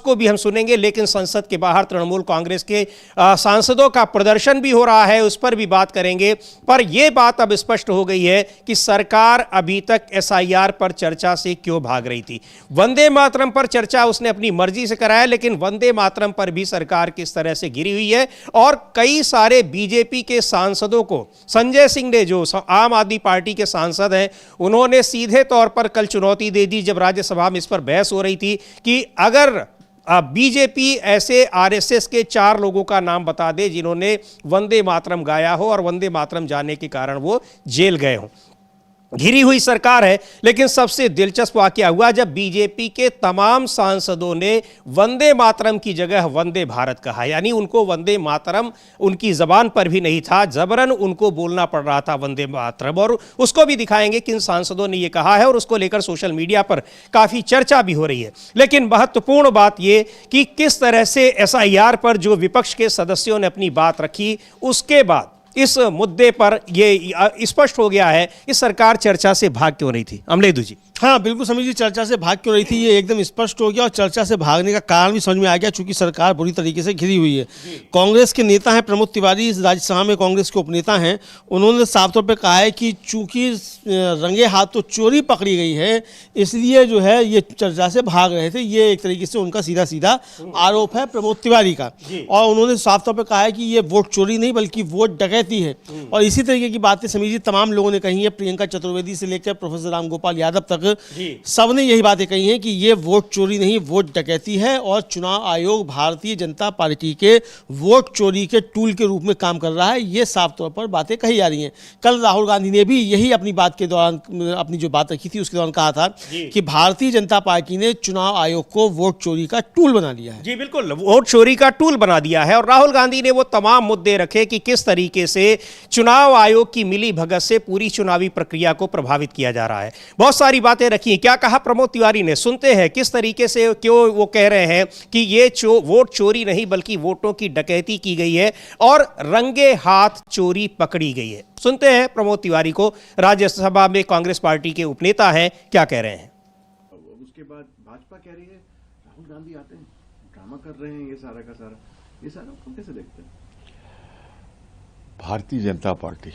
उसको भी हम सुनेंगे। लेकिन संसद के बाहर तृणमूल कांग्रेस के सांसदों का प्रदर्शन भी हो रहा है, उस पर भी बात करेंगे। पर यह बात अब स्पष्ट हो गई है कि सरकार अभी तक एसआईआर पर चर्चा से क्यों भाग रही थी। वंदे मातरम पर चर्चा उसने अपनी मर्जी से कराया, लेकिन वंदे मातरम पर भी सरकार किस तरह से घिरी हुई है। और कई सारे बीजेपी के सांसदों को संजय सिंह ने, जो आम आदमी पार्टी के सांसद हैं, उन्होंने सीधे तौर पर कल चुनौती दे दी जब राज्यसभा में इस पर बहस हो रही थी कि अगर बीजेपी ऐसे आरएसएस के 4 लोगों का नाम बता दे जिन्होंने वंदे मातरम गाया हो और वंदे मातरम जाने के कारण वो जेल गए हों। घिरी हुई सरकार है। लेकिन सबसे दिलचस्प वाकया हुआ जब बीजेपी के तमाम सांसदों ने वंदे मातरम की जगह वंदे भारत कहा। यानी उनको वंदे मातरम उनकी जबान पर भी नहीं था, जबरन उनको बोलना पड़ रहा था वंदे मातरम। और उसको भी दिखाएंगे किन सांसदों ने यह कहा है और उसको लेकर सोशल मीडिया पर काफी चर्चा भी हो रही है। लेकिन महत्वपूर्ण बात यह कि किस तरह से एसआईआर पर जो विपक्ष के सदस्यों ने अपनी बात रखी, उसके बाद इस मुद्दे पर यह स्पष्ट हो गया है कि सरकार चर्चा से भाग क्यों रही थी। अमलेदु जी। हाँ बिल्कुल समीर जी, चर्चा से भाग क्यों रही थी ये एकदम स्पष्ट हो गया और चर्चा से भागने का कारण भी समझ में आ गया, चूंकि सरकार बुरी तरीके से घिरी हुई है। कांग्रेस के नेता हैं प्रमोद तिवारी, राज्यसभा में कांग्रेस के उपनेता हैं, उन्होंने साफ तौर पर कहा है कि चूंकि रंगे हाथ तो चोरी पकड़ी गई है, इसलिए जो है ये चर्चा से भाग रहे थे। ये एक तरीके से उनका सीधा सीधा आरोप है प्रमोद तिवारी का। और उन्होंने साफ तौर पर कहा है कि ये वोट चोरी नहीं बल्कि वोट डकैती है। और इसी तरीके की बातें समीर जी तमाम लोगों ने कही है, प्रियंका चतुर्वेदी से लेकर प्रोफेसर रामगोपाल यादव तक सबने यही बातें कही हैं कि ये वोट चोरी नहीं वोट डकैती है और चुनाव आयोग भारतीय जनता पार्टी के वोट चोरी के टूल के रूप में काम कर रहा है। ये साफ तौर पर बातें कही जा रही हैं। कल राहुल गांधी ने भी यही अपनी बात के दौरान, अपनी जो बात रखी थी उसके दौरान कहा था कि भारतीय जनता पार्टी ने चुनाव आयोग को वोट चोरी का टूल बना लिया है। जी बिल्कुल, वोट चोरी का टूल बना दिया है। और राहुल गांधी ने वो तमाम मुद्दे रखे कि किस तरीके से चुनाव आयोग की मिली भगत से पूरी चुनावी प्रक्रिया को प्रभावित किया जा रहा है। बहुत सारी बातें रखी। क्या कहा प्रमोद तिवारी ने, सुनते हैं किस तरीके से, क्यों वो कह रहे हैं कि ये वोट चोरी नहीं बल्कि वोटों की डकैती की गई है और रंगे हाथ चोरी पकड़ी गई है। सुनते हैं प्रमोद तिवारी को, राज्यसभा में कांग्रेस पार्टी के उपनेता हैं, क्या कह रहे हैं। उसके बाद भाजपा कह रही है राहुल गांधी आते हैं ड्रामा कर रहे हैं, ये सारा का सारा, ये सारा आप कैसे देखते हैं? भारतीय जनता पार्टी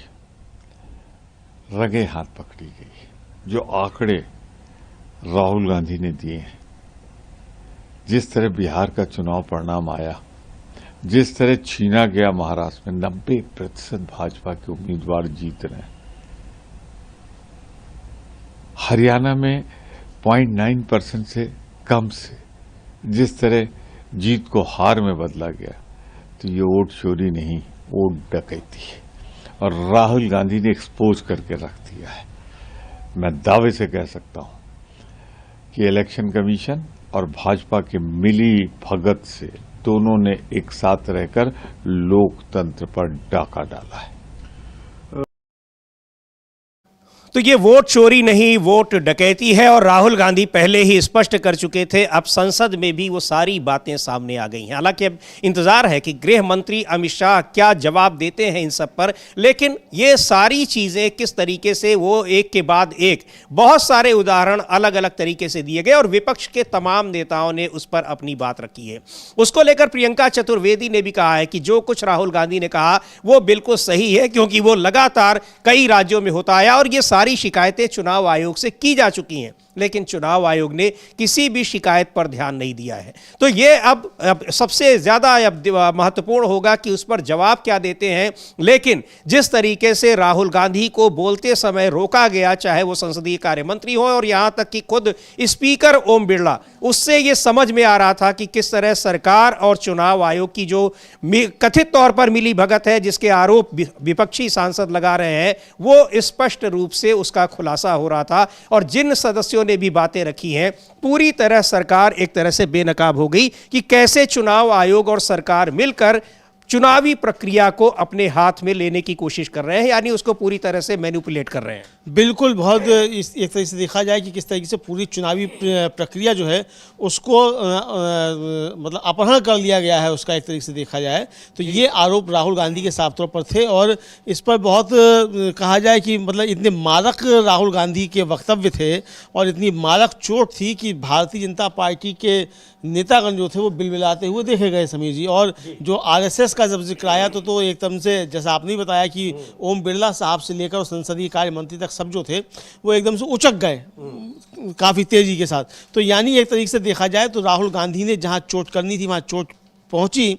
रंगे हाथ पकड़ी गई। जो आंकड़े राहुल गांधी ने दिए हैं, जिस तरह बिहार का चुनाव परिणाम आया, जिस तरह छीना गया महाराष्ट्र में 90% भाजपा के उम्मीदवार जीत रहे हैं, हरियाणा में 0.9% से कम से जिस तरह जीत को हार में बदला गया, तो ये वोट चोरी नहीं वोट डकैती है और राहुल गांधी ने एक्सपोज करके रख दिया है। मैं दावे से कह सकता हूं कि इलेक्शन कमीशन और भाजपा के मिली भगत से दोनों ने एक साथ रहकर लोकतंत्र पर डाका डाला है। तो ये वोट चोरी नहीं वोट डकैती है और राहुल गांधी पहले ही स्पष्ट कर चुके थे। अब संसद में भी वो सारी बातें सामने आ गई हैं। हालांकि अब इंतजार है कि गृह मंत्री अमित शाह क्या जवाब देते हैं इन सब पर। लेकिन ये सारी चीजें किस तरीके से, वो एक के बाद एक बहुत सारे उदाहरण अलग अलग तरीके से दिए गए और विपक्ष के तमाम नेताओं ने उस पर अपनी बात रखी है। उसको लेकर प्रियंका चतुर्वेदी ने भी कहा है कि जो कुछ राहुल गांधी ने कहा वो बिल्कुल सही है, क्योंकि वो लगातार कई राज्यों में होता आया और ये सारी शिकायतें चुनाव आयोग से की जा चुकी हैं, लेकिन चुनाव आयोग ने किसी भी शिकायत पर ध्यान नहीं दिया है। तो ये अब सबसे ज्यादा महत्वपूर्ण होगा कि उस पर जवाब क्या देते हैं। लेकिन जिस तरीके से राहुल गांधी को बोलते समय रोका गया, चाहे वो संसदीय कार्य मंत्री हो और यहां तक कि खुद स्पीकर ओम बिरला, उससे ये समझ में आ रहा था कि किस तरह सरकार और चुनाव आयोग की जो कथित तौर पर मिली भगत है, जिसके आरोप विपक्षी सांसद लगा रहे हैं, वो स्पष्ट रूप से उसका खुलासा हो रहा था। और जिन सदस्यों ने भी बातें रखी हैं, पूरी तरह सरकार एक तरह से बेनकाब हो गई कि कैसे चुनाव आयोग और सरकार मिलकर चुनावी प्रक्रिया को अपने हाथ में लेने की कोशिश कर रहे हैं, यानी उसको पूरी तरह से मैनिपुलेट कर रहे हैं। बिल्कुल, बहुत एक तरह से देखा जाए कि किस तरीके से पूरी चुनावी प्रक्रिया जो है उसको मतलब अपहरण कर लिया गया है, उसका एक तरीके से देखा जाए तो ये आरोप राहुल गांधी के साफ तौर पर थे। और इस पर बहुत कहा जाए कि मतलब इतने मारक राहुल गांधी के वक्तव्य थे और इतनी मारक चोट थी कि भारतीय जनता पार्टी के नेतागण जो थे वो बिलबिलाते हुए देखे गए समीर जी। और जो आरएसएस का जब जिक्र आया तो एकदम से, जैसा आपने बताया कि ओम बिरला साहब से लेकर और संसदीय कार्य मंत्री तक सब जो थे वो एकदम से उचक गए काफ़ी तेज़ी के साथ। तो यानी एक तरीके से देखा जाए तो राहुल गांधी ने जहाँ चोट करनी थी वहाँ चोट पहुंची।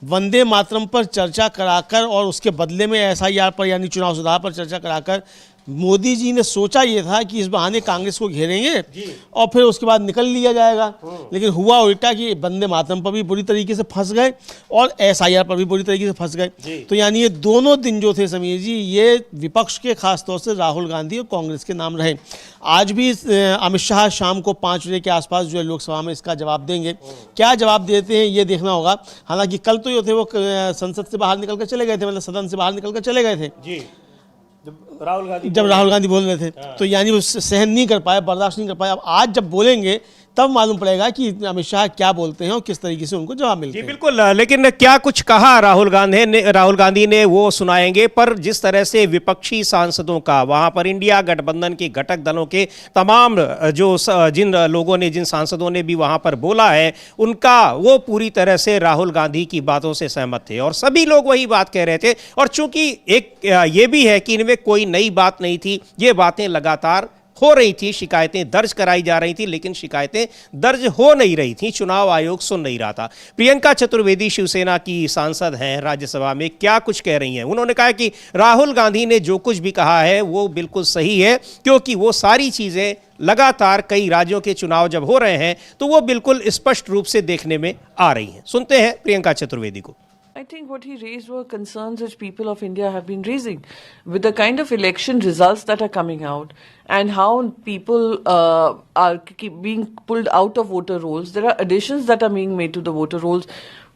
वंदे मातरम पर चर्चा कराकर और उसके बदले में एसआईआर पर यानी चुनाव सुधार पर चर्चा कराकर मोदी जी ने सोचा ये था कि इस बहाने कांग्रेस को घेरेंगे और फिर उसके बाद निकल लिया जाएगा, लेकिन हुआ उल्टा कि वंदे मातरम पर भी बुरी तरीके से फंस गए और एसआईआर पर भी बुरी तरीके से फंस गए। तो यानी ये दोनों दिन जो थे समीर जी, ये विपक्ष के खासतौर से राहुल गांधी और कांग्रेस के नाम रहे। आज भी अमित शाह शाम को 5 बजे के आसपास जो है लोकसभा में इसका जवाब देंगे। क्या जवाब देते हैं ये देखना होगा। हालांकि कल तो ये थे वो संसद से बाहर निकल कर चले गए थे, मतलब सदन से बाहर निकल कर चले गए थे जब राहुल गांधी बोल रहे थे। तो यानी वो सहन नहीं कर पाए, बर्दाश्त नहीं कर पाए। अब आज जब बोलेंगे तब मालूम पड़ेगा कि अमित शाह क्या बोलते हैं और किस तरीके से उनको जवाब मिलता है। बिल्कुल, लेकिन क्या कुछ कहा राहुल गांधी ने वो सुनाएंगे। पर जिस तरह से विपक्षी सांसदों का वहां पर इंडिया गठबंधन के घटक दलों के तमाम जिन सांसदों ने भी वहां पर बोला है, उनका वो पूरी तरह से राहुल गांधी की बातों से सहमत थे और सभी लोग वही बात कह रहे थे। और चूंकि एक ये भी है कि इनमें कोई नई बात नहीं थी, ये बातें लगातार हो रही थी, शिकायतें दर्ज कराई जा रही थी, लेकिन शिकायतें दर्ज हो नहीं रही थी, चुनाव आयोग सुन नहीं रहा था। प्रियंका चतुर्वेदी शिवसेना की सांसद हैं राज्यसभा में, क्या कुछ कह रही हैं। उन्होंने कहा कि राहुल गांधी ने जो कुछ भी कहा है वो बिल्कुल सही है, क्योंकि वो सारी चीजें लगातार कई राज्यों के चुनाव जब हो रहे हैं तो वो बिल्कुल स्पष्ट रूप से देखने में आ रही हैं। सुनते हैं प्रियंका चतुर्वेदी को। I think what he raised were concerns which people of India have been raising with the kind of election results that are coming out and how people are being pulled out of voter rolls. There are additions that are being made to the voter rolls.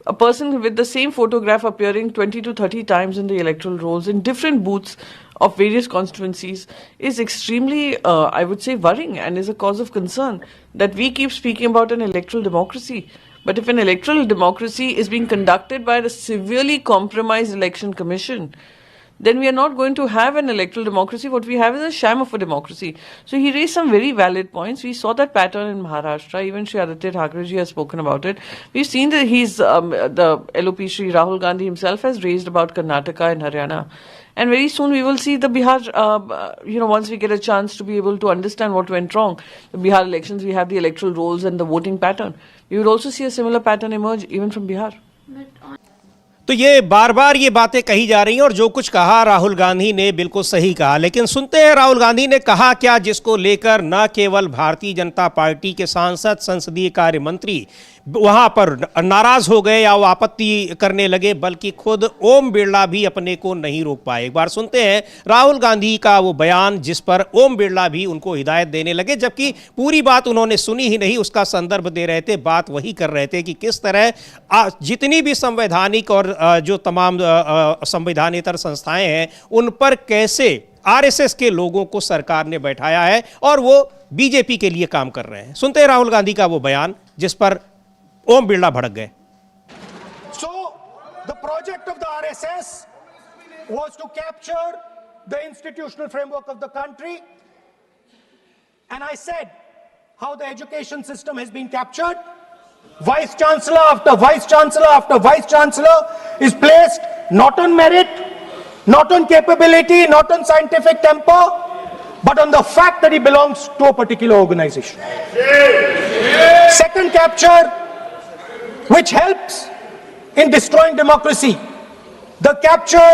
A person with the same photograph appearing 20 to 30 times in the electoral rolls in different booths of various constituencies is extremely, I would say, worrying and is a cause of concern that we keep speaking about an electoral democracy. But if an electoral democracy is being conducted by a severely compromised election commission, then we are not going to have an electoral democracy. What we have is a sham of a democracy. So he raised some very valid points. We saw that pattern in Maharashtra. Even Shri Aditya Thackeray ji has spoken about it. We've seen that the LOP Shri Rahul Gandhi himself has raised about Karnataka and Haryana. And very soon we will see the Bihar, once we get a chance to be able to understand what went wrong. The Bihar elections, we have the electoral rolls and the voting pattern. We would also see a similar pattern emerge even from Bihar. तो ये बार बार ये बातें कही जा रही हैं और जो कुछ कहा राहुल गांधी ने बिल्कुल सही कहा। लेकिन सुनते हैं राहुल गांधी ने कहा क्या, जिसको लेकर न केवल भारतीय जनता पार्टी के सांसद, संसदीय कार्य मंत्री वहां पर नाराज हो गए या वो आपत्ति करने लगे, बल्कि खुद ओम बिरला भी अपने को नहीं रोक पाए। एक बार सुनते हैं राहुल गांधी का वो बयान जिस पर ओम बिरला भी उनको हिदायत देने लगे, जबकि पूरी बात उन्होंने सुनी ही नहीं, उसका संदर्भ दे रहे थे, बात वही कर रहे थे कि किस तरह जितनी भी संवैधानिक और जो तमाम संविधानेतर संस्थाएं हैं उन पर कैसे आरएसएस के लोगों को सरकार ने बैठाया है और वो बीजेपी के लिए काम कर रहे हैं। सुनते हैं राहुल गांधी का वो बयान जिस पर ओम बिरला भड़क गए। So the project of the RSS was to capture the institutional framework of the country, and I said how the education system has been captured. Vice Chancellor after Vice Chancellor after Vice Chancellor is placed not on merit, not on capability, not on scientific temper, but on the fact that he belongs to a particular organization. Second capture, which helps in destroying democracy, the capture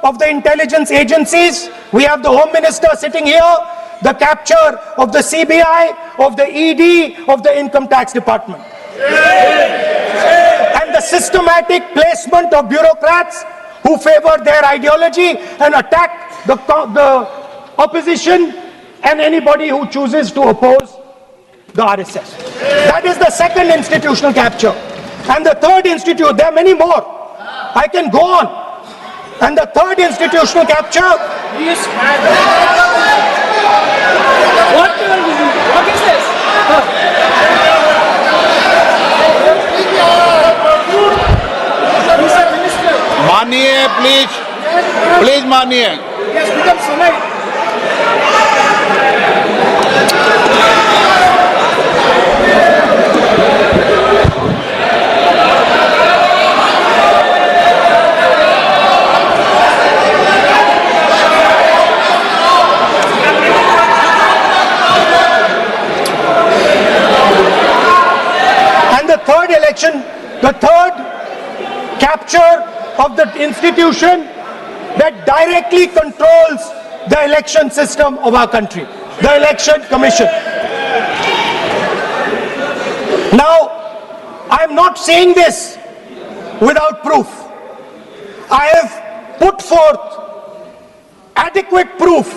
of the intelligence agencies. We have the Home Minister sitting here, the capture of the CBI, of the ED, of the Income Tax Department. And the systematic placement of bureaucrats who favor their ideology and attack the opposition and anybody who chooses to oppose the RSS. That is the second institutional capture. And the third there are many more. I can go on. And the third institutional capture What is this? मानिए please, please मानिए। Yes, become Sunai. And the third election, the third capture of the institution that directly controls the election system of our country, the Election Commission. Now, I am not saying this without proof. I have put forth adequate proof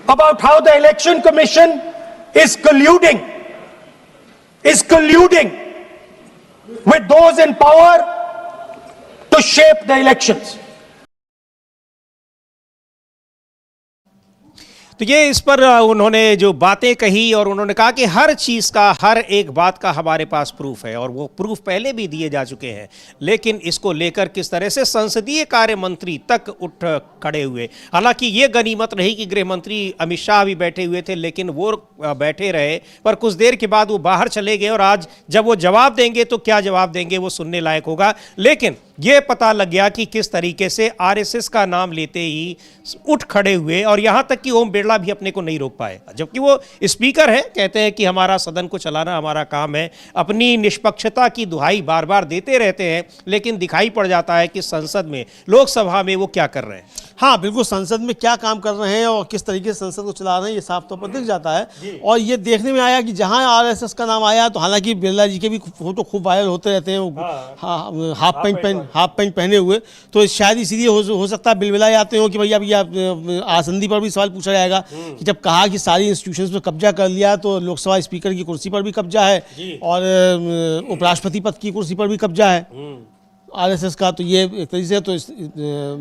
about how the Election Commission is colluding with those in power to shape the elections. तो ये इस पर उन्होंने जो बातें कही और उन्होंने कहा कि हर चीज़ का, हर एक बात का हमारे पास प्रूफ है और वो प्रूफ पहले भी दिए जा चुके हैं, लेकिन इसको लेकर किस तरह से संसदीय कार्य मंत्री तक उठ खड़े हुए। हालांकि ये गनीमत रही कि गृह मंत्री अमित शाह भी बैठे हुए थे, लेकिन वो बैठे रहे, पर कुछ देर के बाद वो बाहर चले गए और आज जब वो जवाब देंगे तो क्या जवाब देंगे वो सुनने लायक होगा। लेकिन ये पता लग गया कि किस तरीके से आरएसएस का नाम लेते ही उठ खड़े हुए और यहां तक कि ओम बिरला भी अपने को नहीं रोक पाए, जबकि वो स्पीकर हैं, कहते हैं कि हमारा सदन को चलाना हमारा काम है, अपनी निष्पक्षता की दुहाई बार बार देते रहते हैं, लेकिन दिखाई पड़ जाता है कि संसद में, लोकसभा में वो क्या कर रहे हैं। हाँ बिल्कुल, संसद में क्या काम कर रहे हैं और किस तरीके से संसद को चला रहे हैं ये साफ तौर पर दिख जाता है। और ये देखने में आया कि जहां आरएसएस का नाम आया तो हालांकि बिरला जी के भी फोटो खूब वायरल होते रहते हैं, हाफ पैंट पहने हुए, तो शायद इसीलिए हो सकता है बिलबिला आते हो कि भैया आसंदी पर भी सवाल पूछा जाएगा कि जब कहा कि सारी इंस्टीट्यूशंस पर कब्जा कर लिया तो लोकसभा स्पीकर की कुर्सी पर भी कब्जा है और उपराष्ट्रपति पद की कुर्सी पर भी कब्जा है आरएसएस का, तो ये एक तरीके से तो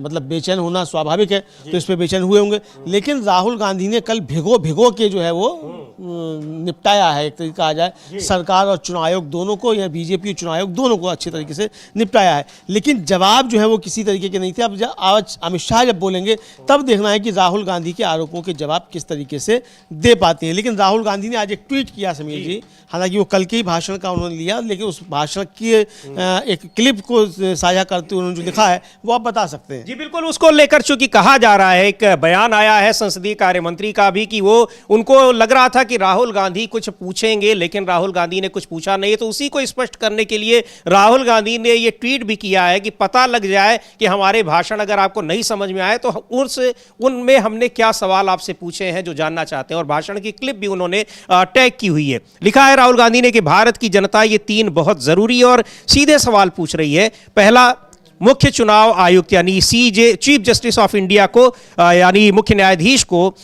मतलब बेचैन होना स्वाभाविक है, तो इस पे बेचैन हुए होंगे। लेकिन राहुल गांधी ने कल भिगो के जो है वो निपटाया है, एक तरीका आ जाए सरकार और चुनाव आयोग दोनों को, या बीजेपी और चुनाव आयोग दोनों को अच्छे तरीके से निपटाया है। लेकिन जवाब जो है वो किसी तरीके के नहीं थे। अब आज अमित शाह जब बोलेंगे तब देखना है कि राहुल गांधी के आरोपों के जवाब किस तरीके से दे पाते हैं। लेकिन राहुल गांधी ने आज एक ट्वीट किया समीर जी, हालांकि वो कल के ही भाषण का उन्होंने लिया, लेकिन उस भाषण की एक क्लिप को साझा करते हुए उन्होंने जो लिखा है वो आप बता सकते हैं। जी बिल्कुल, उसको लेकर चूंकि कहा जा रहा है, एक बयान आया है संसदीय कार्य मंत्री का भी कि वो उनको लग रहा था कि राहुल गांधी कुछ पूछेंगे, लेकिन राहुल गांधी ने कुछ पूछा नहीं, तो उसी को स्पष्ट करने के लिए राहुल गांधी ने ये ट्वीट भी किया है कि पता लग जाए कि हमारे भाषण अगर आपको नहीं समझ में आए तो उनमें हमने क्या सवाल आपसे पूछे हैं जो जानना चाहते हैं, और भाषण की क्लिप भी उन्होंने टैग की हुई है। लिखा है राहुल गांधी ने कि भारत की जनता ये 3 बहुत जरूरी और सीधे सवाल पूछ रही है। पहला, मुख्य चुनाव आयुक्त यानी सीजे, चीफ जस्टिस ऑफ इंडिया को यानी मुख्य न्यायाधीश को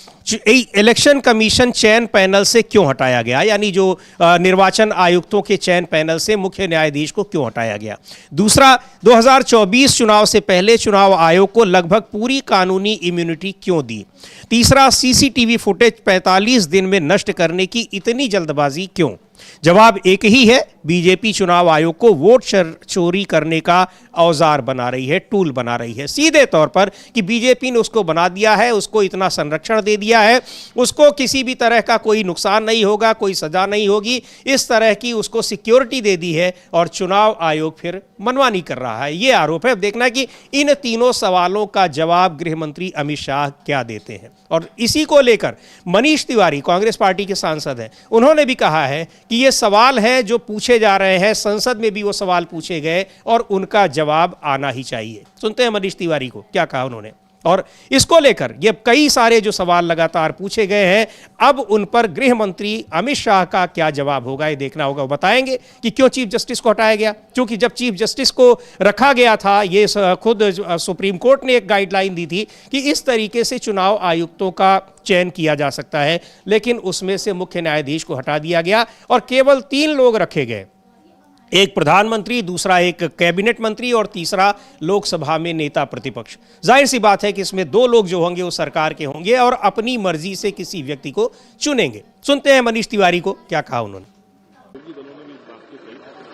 इलेक्शन कमीशन चयन पैनल से क्यों हटाया गया, यानी जो निर्वाचन आयुक्तों के चयन पैनल से मुख्य न्यायाधीश को क्यों हटाया गया। दूसरा, 2024 चुनाव से पहले चुनाव आयोग को लगभग पूरी कानूनी इम्यूनिटी क्यों दी। तीसरा, सीसीटीवी फुटेज 45 दिन में नष्ट करने की इतनी जल्दबाजी क्यों। जवाब एक ही है, बीजेपी चुनाव आयोग को वोट चोरी करने का औजार बना रही है, टूल बना रही है। सीधे तौर पर कि बीजेपी ने उसको बना दिया है, उसको इतना संरक्षण दे दिया है, उसको किसी भी तरह का कोई नुकसान नहीं होगा, कोई सजा नहीं होगी, इस तरह की उसको सिक्योरिटी दे दी है और चुनाव आयोग फिर मनमानी कर रहा है। ये आरोप है। अब देखना कि इन तीनों सवालों का जवाब गृह मंत्री अमित शाह क्या देते हैं। और इसी को लेकर मनीष तिवारी, कांग्रेस पार्टी के सांसद हैं, उन्होंने भी कहा है कि ये सवाल है जो पूछे जा रहे हैं, संसद में भी वो सवाल पूछे गए और उनका जवाब आना ही चाहिए। सुनते हैं मनीष तिवारी को क्या कहा उन्होंने। और इसको लेकर ये कई सारे जो सवाल लगातार पूछे गए हैं, अब उन पर गृह मंत्री अमित शाह का क्या जवाब होगा ये देखना होगा। वो बताएंगे कि क्यों चीफ जस्टिस को हटाया गया, क्योंकि जब चीफ जस्टिस को रखा गया था, ये खुद सुप्रीम कोर्ट ने एक गाइडलाइन दी थी कि इस तरीके से चुनाव आयुक्तों का चयन किया जा सकता है, लेकिन उसमें से मुख्य न्यायाधीश को हटा दिया गया और केवल 3 लोग रखे गए। एक प्रधानमंत्री, दूसरा एक कैबिनेट मंत्री और तीसरा लोकसभा में नेता प्रतिपक्ष। जाहिर सी बात है कि इसमें दो लोग जो होंगे वो सरकार के होंगे और अपनी मर्जी से किसी व्यक्ति को चुनेंगे। सुनते हैं मनीष तिवारी को, क्या कहा उन्होंने।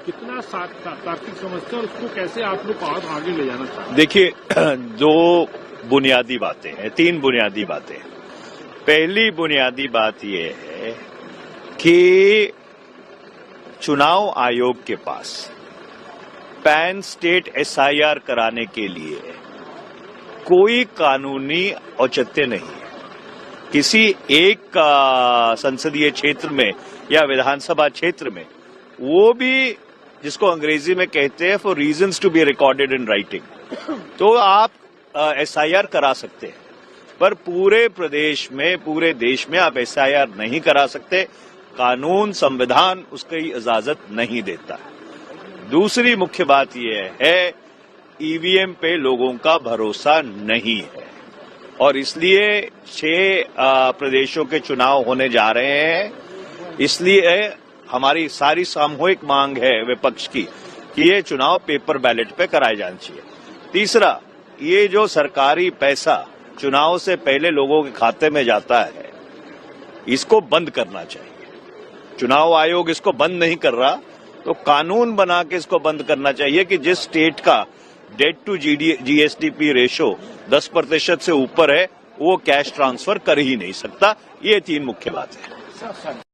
कितना तार्किक समझते हैं, उसको कैसे आप लोग आगे ले जाना चाहते हैं? देखिए, दो बुनियादी बातें हैं, तीन बुनियादी बातें। पहली बुनियादी बात यह है कि चुनाव आयोग के पास पैन स्टेट एसआईआर कराने के लिए कोई कानूनी औचित्य नहीं है। किसी एक संसदीय क्षेत्र में या विधानसभा क्षेत्र में, वो भी जिसको अंग्रेजी में कहते हैं for reasons to be recorded in writing, तो आप एसआईआर करा सकते हैं, पर पूरे प्रदेश में, पूरे देश में आप एसआईआर नहीं करा सकते। कानून, संविधान उसकी इजाजत नहीं देता। दूसरी मुख्य बात यह है, ईवीएम पे लोगों का भरोसा नहीं है और इसलिए 6 प्रदेशों के चुनाव होने जा रहे हैं। इसलिए हमारी सारी सामूहिक मांग है विपक्ष की कि ये चुनाव पेपर बैलेट पे कराए जाने चाहिए। तीसरा, ये जो सरकारी पैसा चुनाव से पहले लोगों के खाते में जाता है, इसको बंद करना चाहिए। चुनाव आयोग इसको बंद नहीं कर रहा, तो कानून बना के इसको बंद करना चाहिए कि जिस स्टेट का डेट टू जीएसडीपी रेशो 10% से ऊपर है, वो कैश ट्रांसफर कर ही नहीं सकता। ये 3 मुख्य बात है।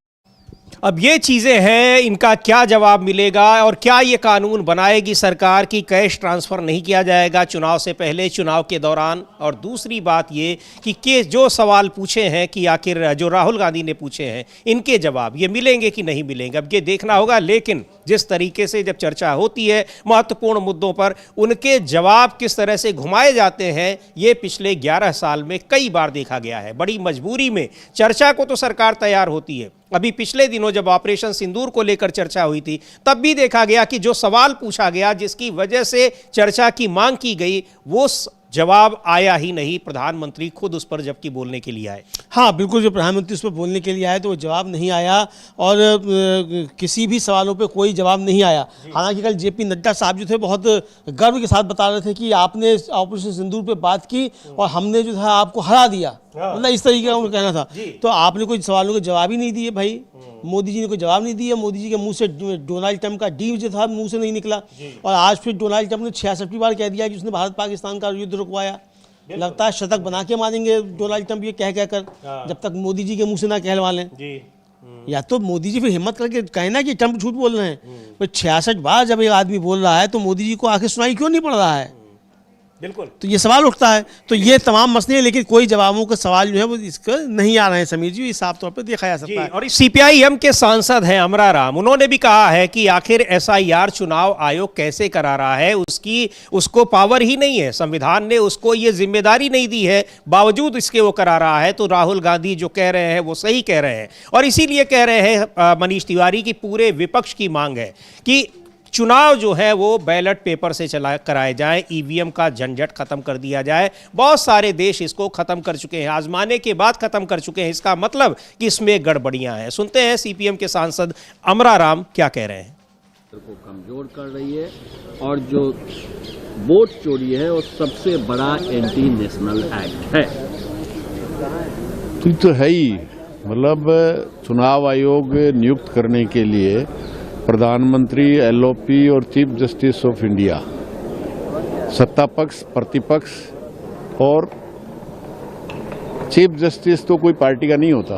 अब ये चीज़ें हैं, इनका क्या जवाब मिलेगा और क्या ये कानून बनाएगी सरकार कि कैश ट्रांसफ़र नहीं किया जाएगा चुनाव से पहले, चुनाव के दौरान। और दूसरी बात ये कि जो सवाल पूछे हैं कि आखिर जो राहुल गांधी ने पूछे हैं, इनके जवाब ये मिलेंगे कि नहीं मिलेंगे, अब ये देखना होगा। लेकिन जिस तरीके से जब चर्चा होती है महत्वपूर्ण मुद्दों पर, उनके जवाब किस तरह से घुमाए जाते हैं, ये पिछले 11 साल में कई बार देखा गया है। बड़ी मजबूरी में चर्चा को तो सरकार तैयार होती है। अभी पिछले दिनों जब ऑपरेशन सिंदूर को लेकर चर्चा हुई थी, तब भी देखा गया कि जो सवाल पूछा गया, जिसकी वजह से चर्चा की मांग की गई, वो जवाब आया ही नहीं। प्रधानमंत्री खुद उस पर जबकि बोलने के लिए आए। हाँ बिल्कुल, जो प्रधानमंत्री उस पर बोलने के लिए आए तो वो जवाब नहीं आया और किसी भी सवालों पे कोई जवाब नहीं आया। हालांकि कल जेपी नड्डा साहब जो थे बहुत गर्व के साथ बता रहे थे कि आपने ऑपरेशन सिंदूर पे बात की और हमने जो था आपको हरा दिया, मतलब इस तरीके का उनका कहना था। तो आपने कोई सवालों के जवाब ही नहीं दिए भाई। मोदी जी ने कोई जवाब नहीं दिया। मोदी जी के मुंह से डोनाल्ड ट्रंप का डी जो था मुंह से नहीं निकला और आज फिर डोनाल्ड ट्रंप ने 66वीं बार कह दिया कि उसने भारत पाकिस्तान का युद्ध रुकवाया। लगता है शतक बना के मारेंगे डोनाल्ड ट्रंप ये कह कर, जब तक मोदी जी के मुंह से ना कहलवा लें। या तो मोदी जी फिर हिम्मत करके कहना कि ट्रंप झूठ बोल रहे हैं, पर 66 बार जब एक आदमी बोल रहा है तो मोदी जी को आखिर सुनाई क्यों नहीं पड़ रहा है? बिल्कुल, तो ये सवाल उठता है। तो ये तमाम मसले हैं, लेकिन कोई जवाबों के सवाल जो है वो इसका नहीं आ रहे हैं समीर जी, साफ तौर पे देखा जा सकता है। और सीपीआईएम के सांसद हैं अमरा राम, उन्होंने भी कहा है कि आखिर एसआईआर चुनाव आयोग कैसे करा रहा है, उसको पावर ही नहीं है, संविधान ने उसको ये जिम्मेदारी नहीं दी है, बावजूद इसके वो करा रहा है। तो राहुल गांधी जो कह रहे हैं वो सही कह रहे हैं और इसीलिए कह रहे हैं मनीष तिवारी की पूरे विपक्ष की मांग है कि चुनाव जो है वो बैलेट पेपर से कराए जाए, ईवीएम का झंझट खत्म कर दिया जाए। बहुत सारे देश इसको खत्म कर चुके हैं, आजमाने के बाद खत्म कर चुके हैं। इसका मतलब कि इसमें गड़बड़ियां हैं। सुनते हैं सीपीएम के सांसद अमरा राम क्या कह रहे हैं। को कमजोर कर रही है और जो वोट चोरी है वो सबसे बड़ा एंटी नेशनल एक्ट है। तो है ही, मतलब चुनाव आयोग नियुक्त करने के लिए प्रधानमंत्री, एलओपी और चीफ जस्टिस ऑफ इंडिया, सत्ता पक्ष, प्रतिपक्ष और चीफ जस्टिस तो कोई पार्टी का नहीं होता,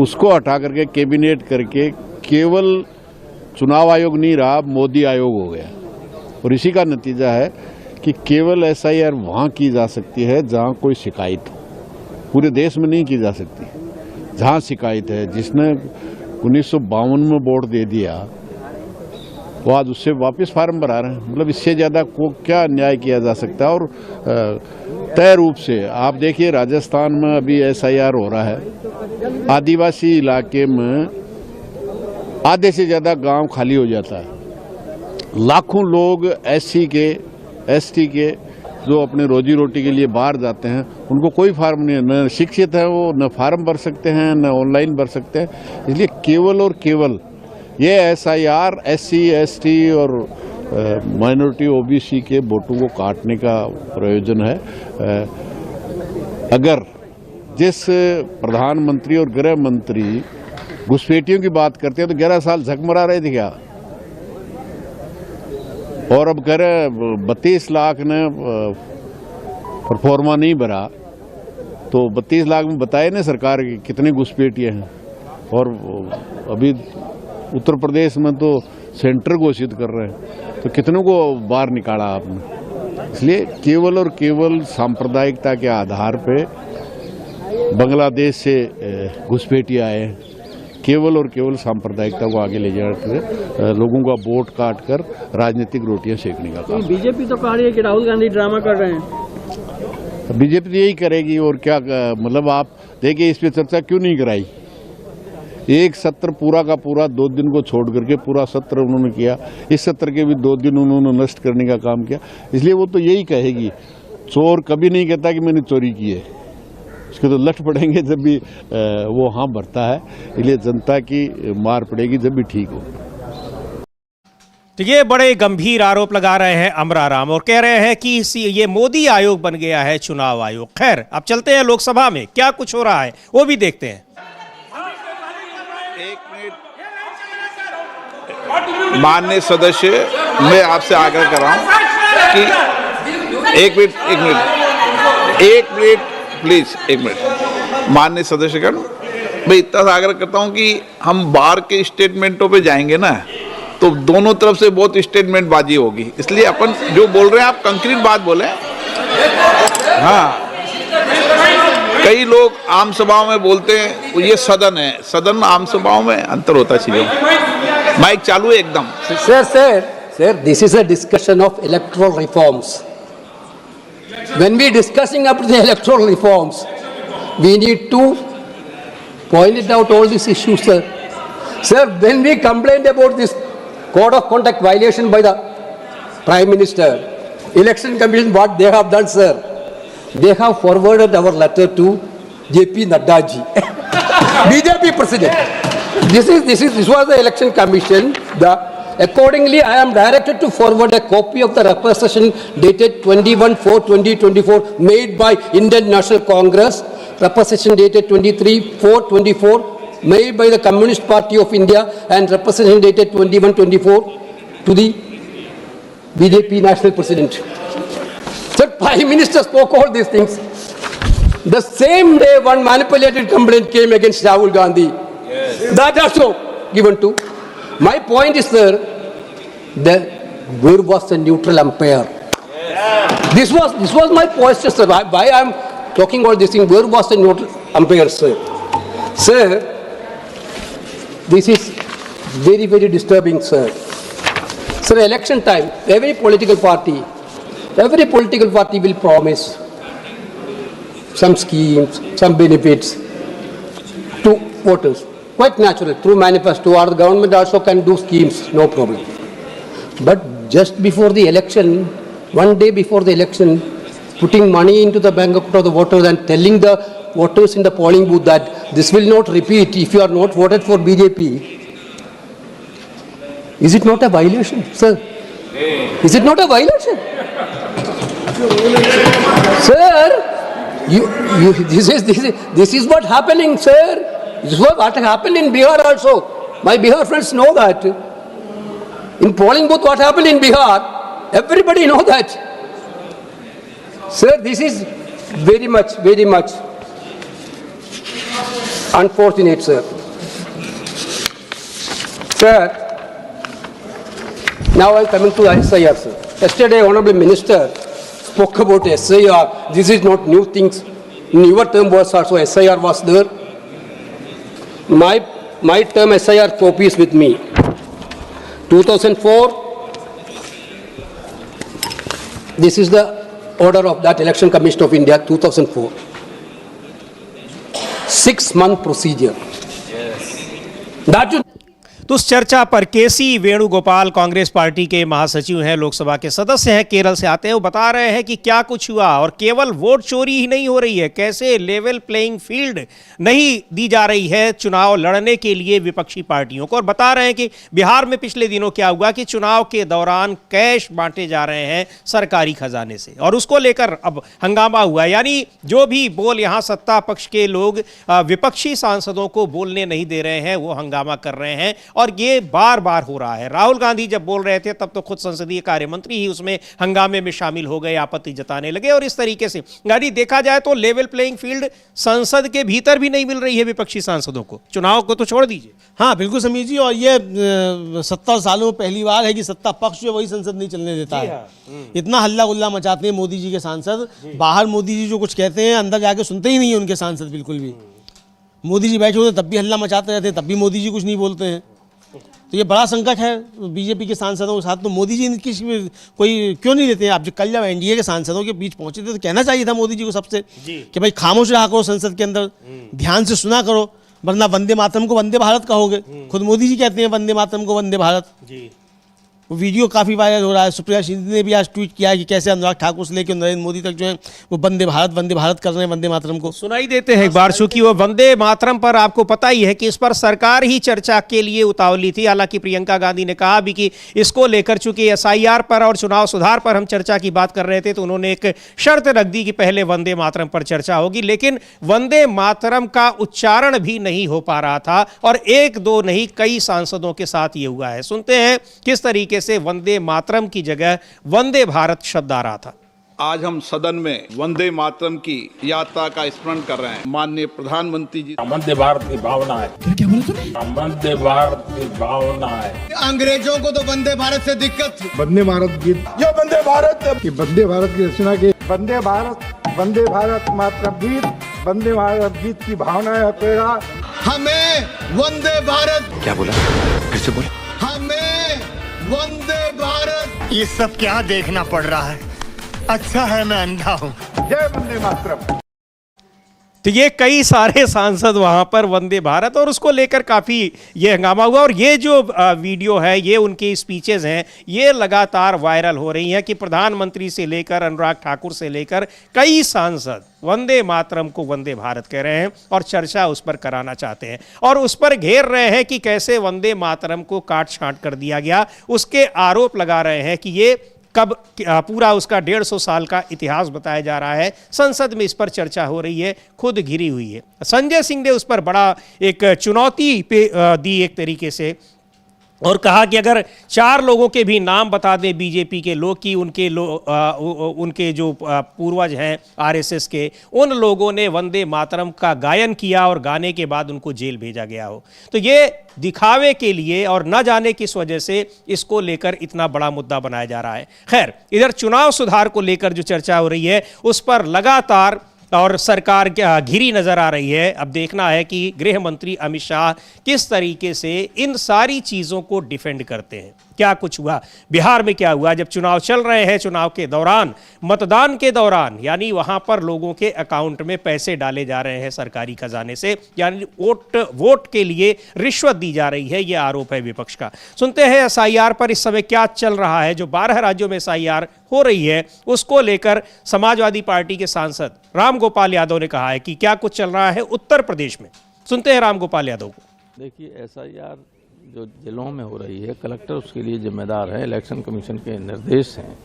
उसको हटा करके कैबिनेट करके केवल चुनाव आयोग नहीं रहा, मोदी आयोग हो गया। और इसी का नतीजा है कि केवल एसआईआर वहाँ की जा सकती है जहाँ कोई शिकायत हो, पूरे देश में नहीं की जा सकती। जहाँ शिकायत है, जिसने 1952 में वोट दे दिया वो आज उससे वापस फार्म भरा रहे हैं। मतलब इससे ज़्यादा को क्या अन्याय किया जा सकता है। और तय रूप से आप देखिए, राजस्थान में अभी एसआईआर हो रहा है, आदिवासी इलाके में आधे से ज़्यादा गांव खाली हो जाता है। लाखों लोग एससी के, एसटी के जो अपने रोजी रोटी के लिए बाहर जाते हैं, उनको कोई फार्म नहीं है, न शिक्षित है वो, न फार्म भर सकते हैं, न ऑनलाइन भर सकते हैं। इसलिए केवल और केवल ये SIR SC ST और माइनॉरिटी OBC के वोटों को काटने का प्रयोजन है। अगर जिस प्रधानमंत्री और गृह मंत्री घुसपैठियों की बात करते हैं तो 11 साल झकमरा रहे थे क्या? और अब कह रहे 32 लाख ने परफॉर्मा नहीं भरा, तो 32 लाख में बताए ना सरकार की कितने घुसपैठिए हैं। और अभी उत्तर प्रदेश में तो सेंटर घोषित कर रहे हैं, तो कितनों को बाहर निकाला आपने? इसलिए केवल और केवल सांप्रदायिकता के आधार पे बांग्लादेश से घुसपैठिए आए हैं। केवल और केवल सांप्रदायिकता को आगे ले जाकर लोगों का वोट काट कर राजनीतिक रोटियां सेकने का काम। बीजेपी तो कह रही है कि राहुल गांधी ड्रामा कर रहे हैं। बीजेपी तो यही करेगी और क्या, मतलब आप देखिए इस पे चर्चा क्यों नहीं कराई? एक सत्र पूरा का पूरा 2 दिन को छोड़ करके पूरा सत्र उन्होंने किया, इस सत्र के भी 2 दिन उन्होंने नष्ट करने का काम किया। इसलिए वो तो यही कहेगी, चोर कभी नहीं कहता कि मैंने चोरी की है, उसके तो लठ पड़ेंगे जब भी वो हाँ भरता है। इसलिए जनता की मार पड़ेगी जब भी ठीक हो। तो ये बड़े गंभीर आरोप लगा रहे हैं अमराराम और कह रहे हैं कि ये मोदी आयोग बन गया है चुनाव आयोग। खैर, अब चलते हैं लोकसभा में क्या कुछ हो रहा है वो भी देखते हैं। माननीय सदस्य, मैं आपसे आग्रह कर रहा हूं कि एक मिनट प्लीज, 1 मिनट। माननीय सदस्यगण, मैं इतना सा आग्रह करता हूं कि हम बाहर के स्टेटमेंटों पे जाएंगे ना तो दोनों तरफ से बहुत स्टेटमेंट बाजी होगी। इसलिए अपन जो बोल रहे हैं आप कंक्रीट बात बोले। हाँ, कई लोग आम सभाओं में बोलते हैं ये सदन है, सदन आम सभाओं में अंतर होता है चीजों। माइक चालू है एकदम। Sir, this is a discussion of electoral reforms. When we discussing up the electoral reforms, we need to point it out all these issues, sir. Sir, when we complained about this code of conduct violation by the Prime Minister, Election Commission, what they have done, sir, they have forwarded our letter to JP Nadda ji, BJP president. This was the Election Commission. Accordingly, I am directed to forward a copy of the representation dated 21/4/2024 made by Indian National Congress, representation dated 23/4/24 made by the Communist Party of India, and representation dated 21/24 to the BJP National President. Sir, Prime Minister spoke all these things. The same day, one manipulated complaint came against Rahul Gandhi. Yes. That also given to. My point is, sir, that where was the neutral umpire? Yes. This was my point, sir. Why I am talking about this thing? Where was the neutral umpire, sir? Sir, this is very, very disturbing, sir. Sir, election time, every political party will promise some schemes, some benefits to voters. Quite natural, through manifesto, or the government also can do schemes, no problem. But just before the election, one day before the election, putting money into the bank account of the voters and telling the voters in the polling booth that this will not repeat if you are not voted for BJP. Is it not a violation, sir? Is it not a violation? Sir, this is what happening, sir. This is what happened in Bihar also. My Bihar friends know that. In polling booth, what happened in Bihar, everybody know that. Sir, this is very much unfortunate, sir. Sir, now I am coming to SIR, sir. Yesterday, Honorable Minister spoke about SIR. This is not new things. In your term was also SIR was there. My term SIR copy is with me. 2004, this is the order of that Election Commission of India, 2004. 6-month procedure. Yes. That you तो उस चर्चा पर केसी Venugopal Congress party के महासचिव हैं, लोकसभा के सदस्य हैं, केरल से आते हैं। वो बता रहे हैं कि क्या कुछ हुआ और केवल वोट चोरी ही नहीं हो रही है, कैसे लेवल प्लेइंग फील्ड नहीं दी जा रही है चुनाव लड़ने के लिए विपक्षी पार्टियों को। और बता रहे हैं कि बिहार में पिछले दिनों क्या हुआ कि चुनाव के दौरान कैश बांटे जा रहे हैं सरकारी खजाने से और उसको लेकर अब हंगामा हुआ। यानी जो भी बोल यहां सत्ता पक्ष के लोग विपक्षी सांसदों को बोलने नहीं दे रहे हैं, वो हंगामा कर रहे हैं और ये बार बार हो रहा है। राहुल गांधी जब बोल रहे थे तब तो खुद संसदीय कार्य मंत्री ही उसमें हंगामे में शामिल हो गए, आपत्ति जताने लगे। और इस तरीके से यानी देखा जाए तो लेवल प्लेइंग फील्ड संसद के भीतर भी नहीं मिल रही है विपक्षी सांसदों को, चुनाव को तो छोड़ दीजिए। हाँ बिल्कुल समीर जी, और ये 70 सालों में पहली बार है कि सत्ता पक्ष जो वही संसद नहीं चलने देता है। इतना हल्ला गुल्ला मचाते हैं मोदी जी के सांसद, बाहर मोदी जी जो कुछ कहते हैं अंदर जाके सुनते ही नहीं है उनके सांसद बिल्कुल भी। मोदी जी बैठे होते तब भी हल्ला मचाते रहते हैं, तब भी मोदी जी कुछ नहीं बोलते हैं। तो ये बड़ा संकट है बीजेपी के सांसदों के साथ। तो मोदी जी इनकी कोई क्यों नहीं लेते हैं? आप कल जब एनडीए के सांसदों के बीच पहुंचे थे तो कहना चाहिए था मोदी जी को सबसे कि भाई खामोश रहा करो संसद के अंदर, ध्यान से सुना करो, वरना वंदे मातरम को वंदे भारत कहोगे। खुद मोदी जी कहते हैं वंदे मातरम को वंदे भारत। वो वीडियो काफ़ी वायरल हो रहा है। सुप्रिया शिंदे ने भी आज ट्वीट किया है कि कैसे अनुराग ठाकुर से लेकर नरेंद्र मोदी तक जो है वो वंदे भारत कर रहे हैं, वंदे मातरम को सुनाई देते हैं एक बार। चूंकि वो वंदे मातरम पर आपको पता ही है कि इस पर सरकार ही चर्चा के लिए उतावली थी। हालांकि प्रियंका गांधी ने कहा भी कि इसको लेकर चूंकि एसआईआर पर और चुनाव सुधार पर हम चर्चा की बात कर रहे थे तो उन्होंने एक शर्त रख दी कि पहले वंदे मातरम पर चर्चा होगी। लेकिन वंदे मातरम का उच्चारण भी नहीं हो पा रहा था और एक दो नहीं कई सांसदों के साथ ये हुआ है। सुनते हैं किस तरीके से वंदे मातरम की जगह वंदे भारत शब्द आ रहा था। आज हम सदन में वंदे मातरम की यात्रा का स्मरण कर रहे हैं। माननीय प्रधानमंत्री जी, वंदे भारत की भावना है। क्या बोला तूने? वंदे भारत की भावना है। अंग्रेजों को तो वंदे भारत से दिक्कत थी। वंदे भारत गीत, जो वंदे भारत की वंदे भारत की रचना के वंदे भारत मातरम गीत, वंदे भारत गीत की भावना है तेरा। हमें वंदे भारत, क्या बोला? फिर से बोला। हमें वंदे भारत। ये सब क्या देखना पड़ रहा है? अच्छा है मैं अंधा हूँ। जय वंदे मातरम। तो ये कई सारे सांसद वहां पर वंदे भारत और उसको लेकर काफ़ी ये हंगामा हुआ। और ये जो वीडियो है, ये उनकी स्पीचेज हैं, ये लगातार वायरल हो रही हैं कि प्रधानमंत्री से लेकर अनुराग ठाकुर से लेकर कई सांसद वंदे मातरम को वंदे भारत कह रहे हैं और चर्चा उस पर कराना चाहते हैं और उस पर घेर रहे हैं कि कैसे वंदे मातरम को काट छांट कर दिया गया। उसके आरोप लगा रहे हैं कि ये कब पूरा उसका 150 साल का इतिहास बताया जा रहा है। संसद में इस पर चर्चा हो रही है, खुद घिरी हुई है। संजय सिंह ने उस पर बड़ा एक चुनौती पे दी एक तरीके से और कहा कि अगर 4 लोगों के भी नाम बता दें बीजेपी के लोग कि उनके जो पूर्वज हैं आरएसएस के, उन लोगों ने वंदे मातरम का गायन किया और गाने के बाद उनको जेल भेजा गया हो, तो ये दिखावे के लिए और न जाने किस वजह से इसको लेकर इतना बड़ा मुद्दा बनाया जा रहा है। खैर, इधर चुनाव सुधार को लेकर जो चर्चा हो रही है उस पर लगातार और सरकार घिरी नजर आ रही है। अब देखना है कि गृह मंत्री अमित शाह किस तरीके से इन सारी चीज़ों को डिफेंड करते हैं। क्या कुछ हुआ बिहार में, क्या हुआ जब चुनाव चल रहे हैं, चुनाव के दौरान, मतदान के दौरान, यानी वहां पर लोगों के अकाउंट में पैसे डाले जा रहे हैं सरकारी खजाने से, यानी वोट के लिए रिश्वत दी जा रही है, यह आरोप है विपक्ष का। सुनते हैं एसआईआर पर इस समय क्या चल रहा है। जो 12 राज्यों में एसआईआर हो रही है उसको लेकर समाजवादी पार्टी के सांसद राम गोपाल यादव ने कहा है कि क्या कुछ चल रहा है उत्तर प्रदेश में। सुनते हैं राम गोपाल यादव को। देखिए, एसआईआर जो जिलों में हो रही है, कलेक्टर उसके लिए जिम्मेदार है, इलेक्शन कमीशन के निर्देश हैं,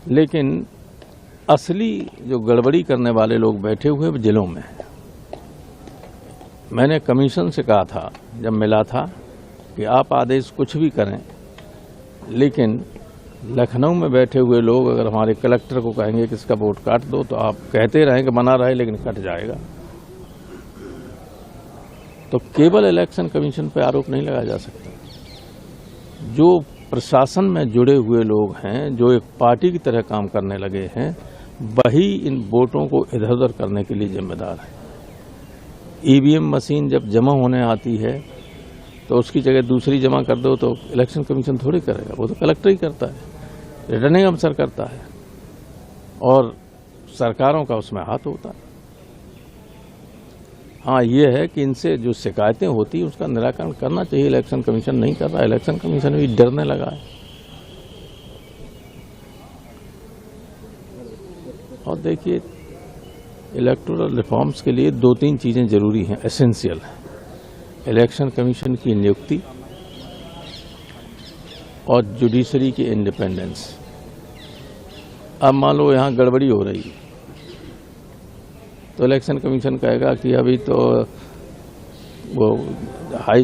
लेकिन असली जो गड़बड़ी करने वाले लोग बैठे हुए जिलों में हैं। मैंने कमीशन से कहा था जब मिला था कि आप आदेश कुछ भी करें, लेकिन लखनऊ में बैठे हुए लोग अगर हमारे कलेक्टर को कहेंगे कि इसका वोट काट दो, तो आप कहते रहें कि बना रहे लेकिन कट जाएगा। तो केवल इलेक्शन कमीशन पे आरोप नहीं लगाया जा सकता। जो प्रशासन में जुड़े हुए लोग हैं, जो एक पार्टी की तरह काम करने लगे हैं, वही इन वोटों को इधर उधर करने के लिए जिम्मेदार है। ईवीएम मशीन जब जमा होने आती है तो उसकी जगह दूसरी जमा कर दो तो इलेक्शन कमीशन थोड़ी करेगा, वो तो कलेक्टर ही करता है, रिटर्निंग अफसर करता है और सरकारों का उसमें हाथ होता है। हाँ, ये है कि इनसे जो शिकायतें होती हैं उसका निराकरण करना चाहिए। इलेक्शन कमीशन नहीं कर रहा, इलेक्शन कमीशन भी डरने लगा है। और देखिए, इलेक्टोरल रिफॉर्म्स के लिए 2-3 चीज़ें जरूरी हैं, एसेंशियल हैं। इलेक्शन कमीशन की नियुक्ति और जुडिशरी की इंडिपेंडेंस। अब मान लो यहाँ गड़बड़ी हो रही है तो इलेक्शन कमीशन कहेगा कि अभी तो वो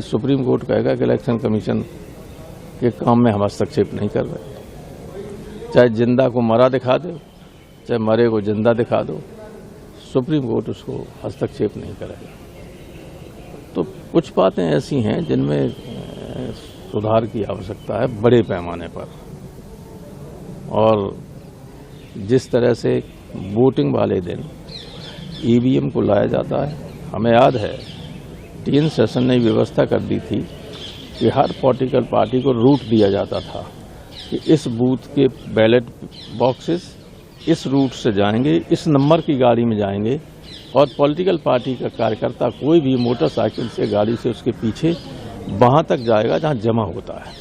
सुप्रीम कोर्ट कहेगा कि इलेक्शन कमीशन के काम में हम हस्तक्षेप नहीं कर रहे। चाहे जिंदा को मरा दिखा दो, चाहे मरे को जिंदा दिखा दो, सुप्रीम कोर्ट उसको हस्तक्षेप नहीं करेगा। तो कुछ बातें ऐसी हैं जिनमें सुधार की आवश्यकता है बड़े पैमाने पर। और जिस तरह से वोटिंग वाले दिन ईवीएम को लाया जाता है, हमें याद है टीएन सेशन ने व्यवस्था कर दी थी कि हर पॉलिटिकल पार्टी को रूट दिया जाता था कि इस बूथ के बैलेट बॉक्सेस इस रूट से जाएंगे, इस नंबर की गाड़ी में जाएंगे, और पॉलिटिकल पार्टी का कार्यकर्ता कोई भी मोटरसाइकिल से, गाड़ी से उसके पीछे वहां तक जाएगा जहां जमा होता है।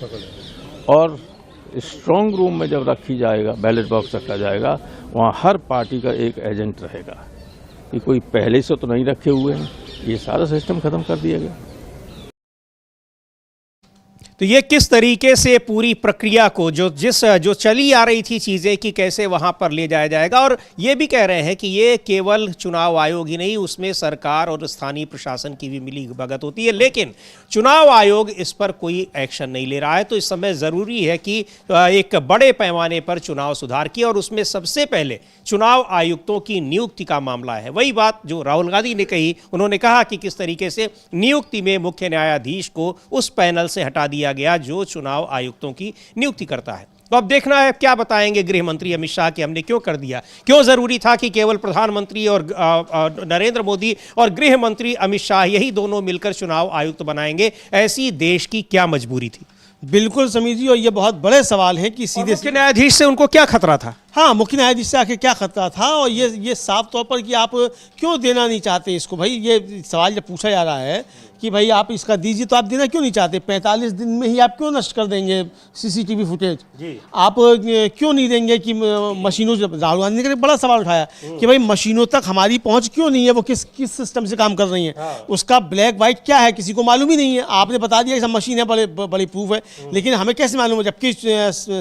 और स्ट्रांग रूम में जब रखी जाएगा, बैलेट बॉक्स रखा जाएगा, वहां हर पार्टी का एक एजेंट रहेगा कि कोई पहले से तो नहीं रखे हुए हैं। ये सारा सिस्टम खत्म कर दिया गया। तो ये किस तरीके से पूरी प्रक्रिया को जो चली आ रही थी चीज़ें कि कैसे वहाँ पर ले जाया जाएगा। और ये भी कह रहे हैं कि ये केवल चुनाव आयोग ही नहीं, उसमें सरकार और स्थानीय प्रशासन की भी मिली भगत होती है, लेकिन चुनाव आयोग इस पर कोई एक्शन नहीं ले रहा है। तो इस समय ज़रूरी है कि एक बड़े पैमाने पर चुनाव सुधार की, और उसमें सबसे पहले चुनाव आयुक्तों की नियुक्ति का मामला है। वही बात जो राहुल गांधी ने कही, उन्होंने कहा कि किस तरीके से नियुक्ति में मुख्य न्यायाधीश को उस पैनल से हटा दिया गया जो चुनाव आयुक्तों की नियुक्ति करता है। तो अब देखना है क्या बताएंगे गृह मंत्री अमित शाह कि हमने क्यों कर दिया, क्यों जरूरी था कि केवल प्रधानमंत्री और नरेंद्र मोदी और गृह मंत्री अमित शाह यही दोनों मिलकर चुनाव आयुक्त बनाएंगे। ऐसी देश की क्या मजबूरी थी? बिल्कुल समीर जी, और ये बहुत बड़े सवाल हैं कि सीधे मुख्य न्यायाधीश से उनको क्या खतरा था? हाँ, मुख्य न्यायाधीश से आखिर क्या खतरा था, और ये साफ तौर पर कि आप क्यों देना नहीं चाहते इसको। भाई ये सवाल जब पूछा जा रहा है कि भाई आप इसका दीजिए, तो आप देना क्यों नहीं चाहते? 45 दिन में ही आप क्यों नष्ट कर देंगे सीसीटीवी फुटेज? आप क्यों नहीं देंगे कि मशीनों, राहुल गांधी ने बड़ा सवाल उठाया कि भाई मशीनों तक हमारी पहुंच क्यों नहीं है, वो किस सिस्टम से काम कर रही हैं, उसका ब्लैक वाइट क्या है, किसी को मालूम ही नहीं है। आपने बता दिया कि सब मशीन है, बड़ी प्रूफ है, लेकिन हमें कैसे मालूम है? जबकि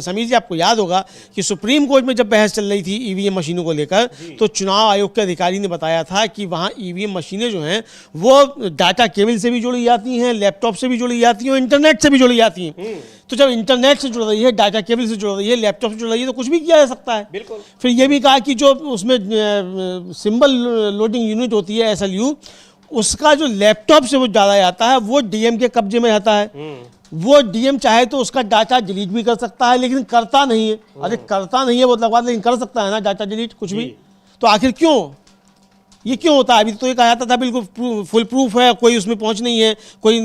समीर जी, आपको याद होगा कि सुप्रीम कोर्ट में जब बहस चल रही थी ईवीएम मशीनों को लेकर, तो चुनाव आयोग के अधिकारी ने बताया था कि वहां ईवीएम मशीनें जो हैं वो डाटा केबल से भी जुड़ी जाती हैं, लैपटॉप से भी जुड़ी जाती हैं, इंटरनेट से भी जुड़ी जाती हैं। तो जब इंटरनेट से जुड़ रही है, डाटा केबल से जुड़ रही है, लैपटॉप से जुड़ रही है, तो कुछ भी किया जा सकता है। बिल्कुल। फिर ये भी कहा कि जो उसमें सिंबल लोडिंग यूनिट होती है SLU, उसका जो लैपटॉप से वो डाला जाता है वो डीएम के कब्जे में रहता है। वो डीएम चाहे तो उसका डाटा डिलीट भी कर सकता है, लेकिन करता नहीं है। अरे करता नहीं है वो अलग बात, लेकिन कर सकता है ना डाटा डिलीट, कुछ भी। तो आखिर क्यों ये क्यों होता है? अभी तो ये कहा जाता था बिल्कुल फुल प्रूफ है, कोई उसमें पहुंच नहीं है, कोई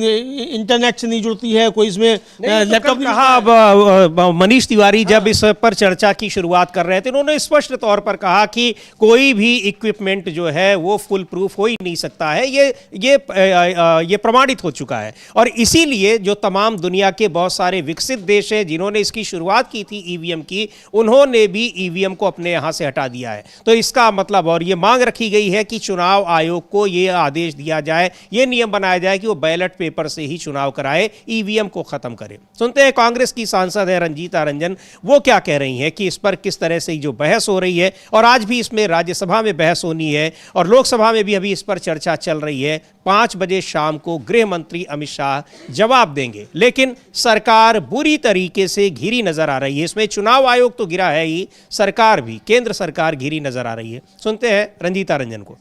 इंटरनेट से नहीं जुड़ती है, कोई इसमें लैपटॉप नहीं। कहा मनीष तिवारी जब इस पर चर्चा की शुरुआत कर रहे थे, उन्होंने स्पष्ट तौर पर कहा कि कोई भी इक्विपमेंट जो है वो फुल प्रूफ हो ही नहीं सकता है। ये प्रमाणित हो चुका है, और इसीलिए जो तमाम दुनिया के बहुत सारे विकसित देश हैं जिन्होंने इसकी शुरुआत की थी ईवीएम की, उन्होंने भी ईवीएम को अपने यहाँ से हटा दिया है। तो इसका मतलब, और ये मांग रखी गई है कि चुनाव आयोग को यह आदेश दिया जाए, यह नियम बनाया जाए कि वो बैलेट पेपर से ही चुनाव कराए, ईवीएम को खत्म करे। सुनते हैं कांग्रेस की सांसद है रंजीता रंजन, वो क्या कह रही हैं कि इस पर किस तरह से जो बहस हो रही है, और आज भी इसमें राज्यसभा में बहस होनी है और लोकसभा में भी अभी इस पर चर्चा चल रही है। 5 बजे शाम को गृह मंत्री अमित शाह जवाब देंगे, लेकिन सरकार बुरी तरीके से घिरी नजर आ रही है। इसमें चुनाव आयोग तो गिरा है ही, सरकार भी, केंद्र सरकार घिरी नजर आ रही है। सुनते हैं रंजीता रंजन को।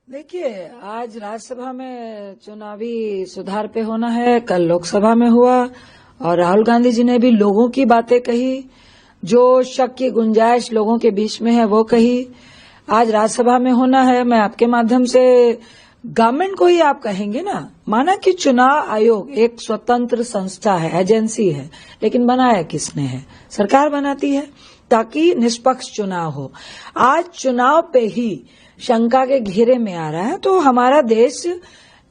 देखिए, आज राज्यसभा में चुनावी सुधार पे होना है, कल लोकसभा में हुआ, और राहुल गांधी जी ने भी लोगों की बातें कही, जो शक की गुंजाइश लोगों के बीच में है वो कही। आज राज्यसभा में होना है। मैं आपके माध्यम से गवर्नमेंट को ही आप कहेंगे ना, माना कि चुनाव आयोग एक स्वतंत्र संस्था है, एजेंसी है, लेकिन बनाया किसने है? सरकार बनाती है ताकि निष्पक्ष चुनाव हो। आज चुनाव पे ही शंका के घेरे में आ रहा है। तो हमारा देश